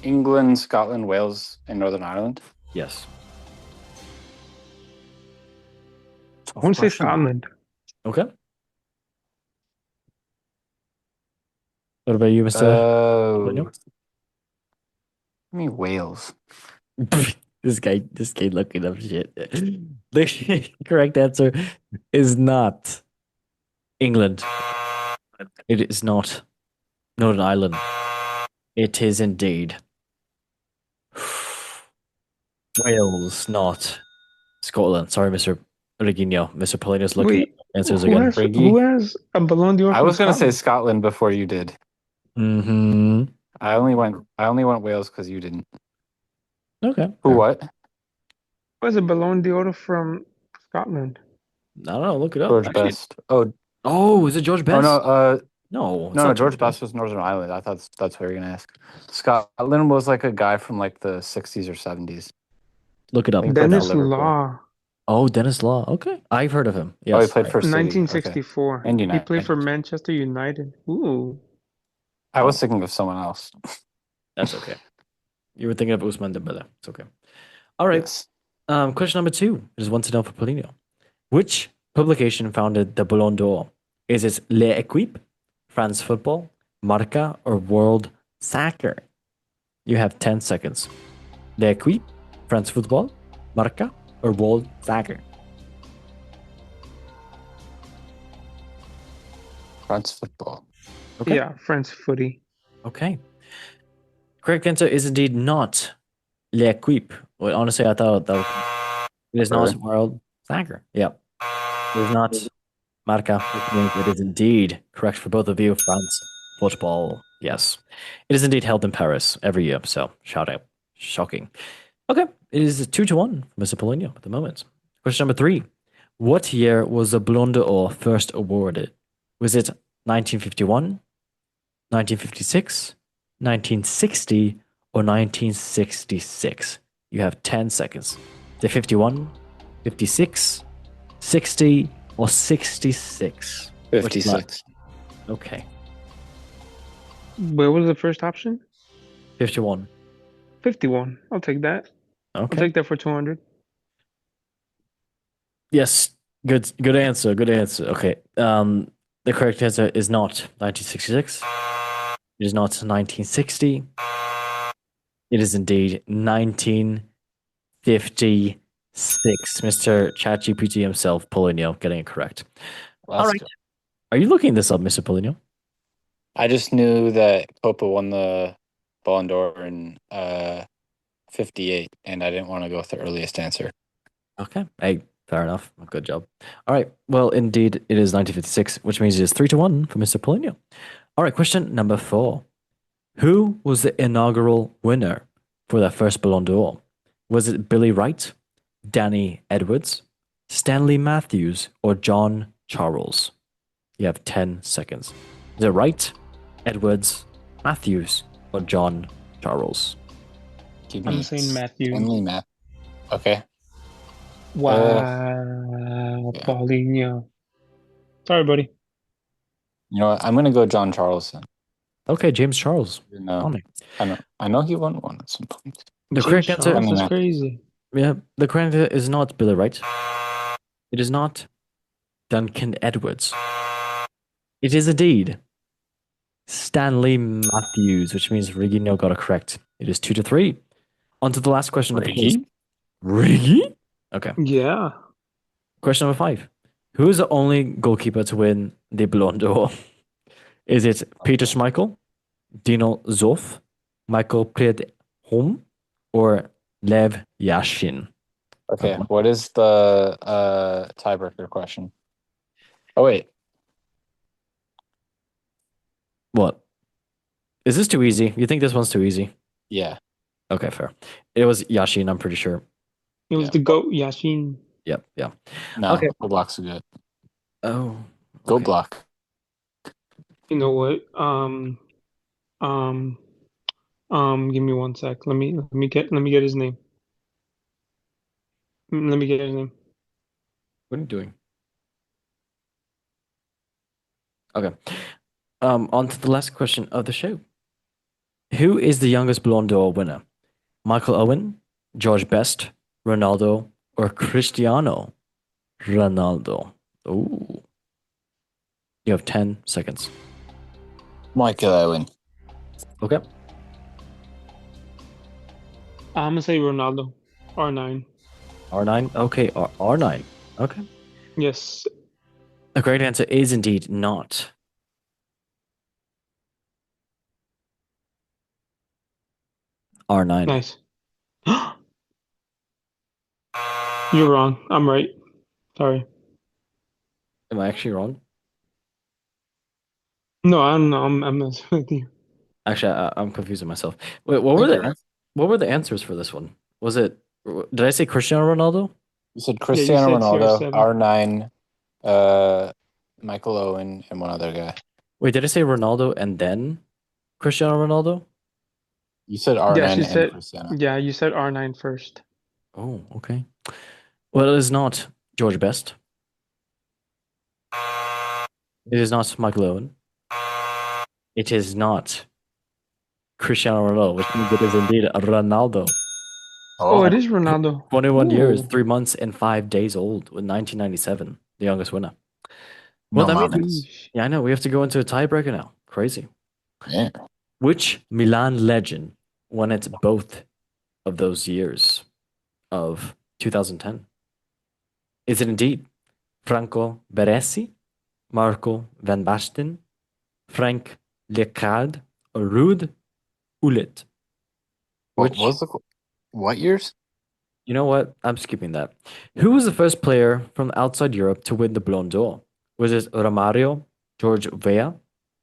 England, Scotland, Wales, and Northern Ireland. Yes. I want to say Scotland. Okay. What about you, Mr. Oh, Daniel? I mean Wales. This guy looking up shit. The correct answer is not England. It is not Northern Ireland. It is indeed Wales, not Scotland. Sorry, Mr. Regino. Mr. Polino's looking Wait, at answers who again. who has a Ballon d'Or? I from was gonna say Scotland? Scotland before you did. Mm-hmm. I only went Wales because you didn't. Okay. Who what? Who has a Ballon d'Or from Scotland? I don't know. Look it up. George Actually- Best. Oh, is it George Best? oh no. No, it's No, not George Best was Northern Ireland. I thought that's what you were gonna ask. Scotland was like a guy from like the 60s or 70s. Look it up. Like Dennis Liverpool. Law, Oh, Dennis Law. Okay, I've heard of him. Yes. Oh, he played for City. 1964. And He United. played for Manchester United. Ooh. I was thinking of someone else. That's okay. You were thinking of Usman Dembele. It's okay. All right. Yes. Question number 2 is 1-0 for Polino. Which publication founded the Ballon d'Or? Is it L'Equipe, France Football, Marca, or World Soccer? You have 10 seconds. L'Equipe, France Football, Marca, or World Soccer? France football. Okay. Yeah, France footy. Okay. Correct answer is indeed not L'Equipe. Well, honestly, I thought that it is not World Soccer. Yeah. It is not Marca. It is indeed correct for both of you. France football. Yes. It is indeed held in Paris every year. So shout out. Shocking. Okay. It is 2-1, Mr. Polino at the moment. Question number 3. What year was the Ballon d'Or first awarded? Was it 1951, 1956, 1960, or 1966? You have 10 seconds. Is it 51, 56, 60, or 66? 56. Okay. Where was the first option? 51. 51. I'll take that. I'll Okay. take that for 200. Yes. Good answer. Good answer. Okay. The correct answer is not 1966. It is not 1960. It is indeed 1956. Mr. ChatGPT himself, Polino, getting it correct. All right. Are you looking this up, Mr. Polino? I just knew that Copa won the Ballon d'Or in 58, and I didn't want to go with the earliest answer. Okay. Hey, fair enough. Good job. All right. Well, indeed, it is 1956, which means it is 3-1 for Mr. Polino. All right. Question number 4. Who was the inaugural winner for the first Ballon d'Or? Was it Billy Wright, Danny Edwards, Stanley Matthews, or John Charles? You have 10 seconds. Is it Wright, Edwards, Matthews, or John Charles? I'm saying Matthews. Stanley Matthews. Okay. Wow, yeah. Paulinho. Sorry, buddy. You know what? I'm gonna go John Charles then. Okay, James Charles. No, I know he won one at some point. The correct answer. That's crazy. Yeah, the correct answer is not Billy Wright. It is not Duncan Edwards. It is indeed Stanley Matthews, which means Regino got it correct. It is 2-3. On to the last question of the quiz. Riggy? Okay. Yeah. Question number 5. Who is the only goalkeeper to win the Ballon d'Or? Is it Peter Schmeichel, Dino Zoff, Michael Prudhomme, or Lev Yashin? Okay, what is the tiebreaker question? Oh, wait. What? Is this too easy? You think this one's too easy? Yeah. Okay, fair. It was Yashin, I'm pretty sure. It was the GOAT, Yashin. Yep, yeah. No, Okay. the blocks are good. Oh. Go okay. block. You know what? Give me 1 sec. Let me get his name. Let me get his name. What are you doing? Okay. On to the last question of the show. Who is the youngest Ballon d'Or winner? Michael Owen, George Best, Ronaldo, or Cristiano Ronaldo? Ooh. You have 10 seconds. Michael Owen. Okay. I'm gonna say Ronaldo. R9. R9? Okay, R9. Okay. Yes. The correct answer is indeed not. R9. Nice. You're wrong. I'm right. Sorry. Am I actually wrong? No, I'm messing with you. Actually, I'm confusing myself. Wait, what were the answers for this one? Was it? Did I say Cristiano Ronaldo? You said Cristiano said Ronaldo, CR7. R9, Michael Owen, and one other guy. Wait, did I say Ronaldo and then Cristiano Ronaldo? You said R9 Yes, you and said. Cristiano. Yeah, you said R9 first. Oh, okay. Well, it is not George Best. It is not Michael Owen. It is not Cristiano Ronaldo, which means it is indeed Ronaldo. Oh, it is Ronaldo. 21 years, Ooh. 3 months, and 5 days old with 1997, the youngest winner. No Well, that mames. means, yeah, I know. We have to go into a tiebreaker now. Crazy. Yeah. Which Milan legend won it both of those years of 2010? Is it indeed Franco Baresi, Marco van Basten, Frank Lecard, or Ruud Gullit? What Which, was the what years? you know what? I'm skipping that. Who was the first player from outside Europe to win the Ballon d'Or? Was it Romario, George Weah,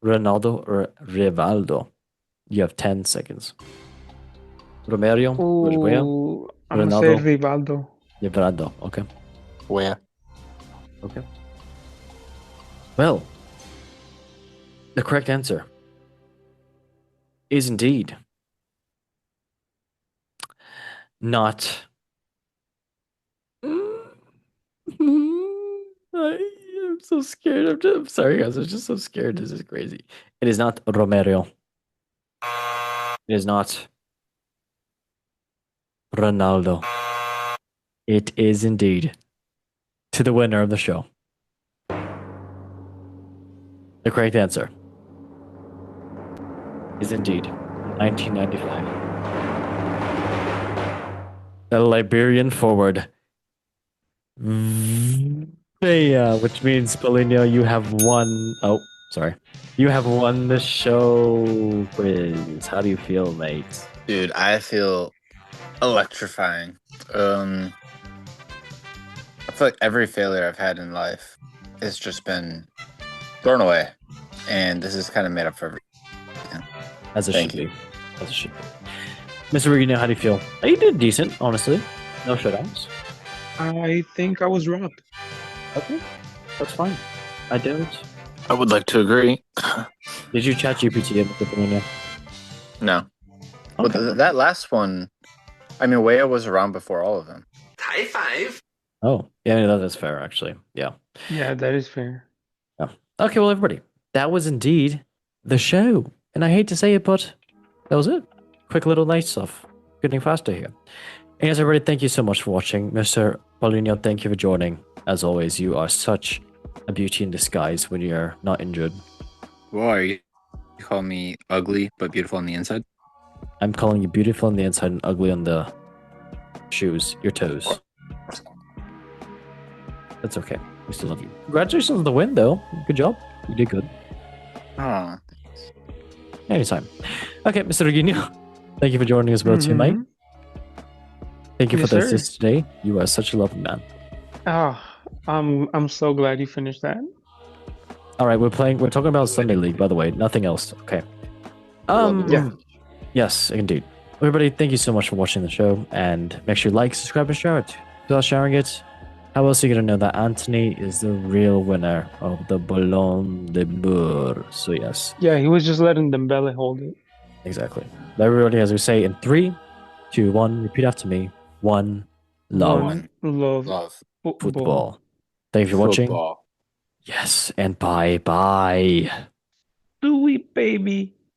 Ronaldo, or Rivaldo? You have 10 seconds. Romario, George Weah, Ooh, I'm gonna say Ronaldo, Rivaldo. Rivaldo. Okay. Where? Okay. Well, the correct answer is indeed not. I'm so scared. I'm sorry, guys. I'm just so scared. This is crazy. It is not Romero. It is not Ronaldo. It is indeed to the winner of the show. The correct answer is indeed 1995. The Liberian forward. Yeah, which means Paulinho, you have won. Oh, sorry. You have won the show quiz. How do you feel, mate? Dude, I feel electrifying. I feel like every failure I've had in life has just been thrown away, and this is kind of made up for everything. As it Thank should you. be. As it should be. Mr. Regino, how do you feel? You did decent, honestly. No shutouts. I think I was robbed. Okay, that's fine. I don't. I would like to agree. Did you chat GPT it, Mr. Paulinho? No, but Okay. that last one, I mean, Wea was around before all of them. High five. Oh, yeah, that's fair, actually. Yeah. Yeah, that is fair. Yeah. Okay, well, everybody, that was indeed the show. And I hate to say it, but that was it. Quick little night stuff. Getting faster here. And yes, everybody, thank you so much for watching. Mr. Paulinho, thank you for joining. As always, you are such a beauty in disguise when you're not injured. Why you call me ugly but beautiful on the inside? I'm calling you beautiful on the inside and ugly on the shoes, your toes. That's okay. We still love you. Congratulations on the win, though. Good job. You did good. Oh, Anytime. Okay, Mr. Reginio, thank you for joining us, well, too, mate. Mhm. Thank you Yes, for the sir. assist today. You are such a lovely man. Oh, I'm so glad you finished that. All right, we're talking about Sunday League, by the way. Nothing else. Okay. Yeah. Yes, indeed. Everybody, thank you so much for watching the show, and make sure you like, subscribe, and share it. Without sharing it, how else are you gonna know that Anthony is the real winner of the Ballon d'Or? So yes, Yeah, he was just letting Dembele hold it. exactly. Everybody, as we say in 3, 2, 1, repeat after me. One, love, One love love football. Thank you for watching. football. Yes, and bye. Do we, baby?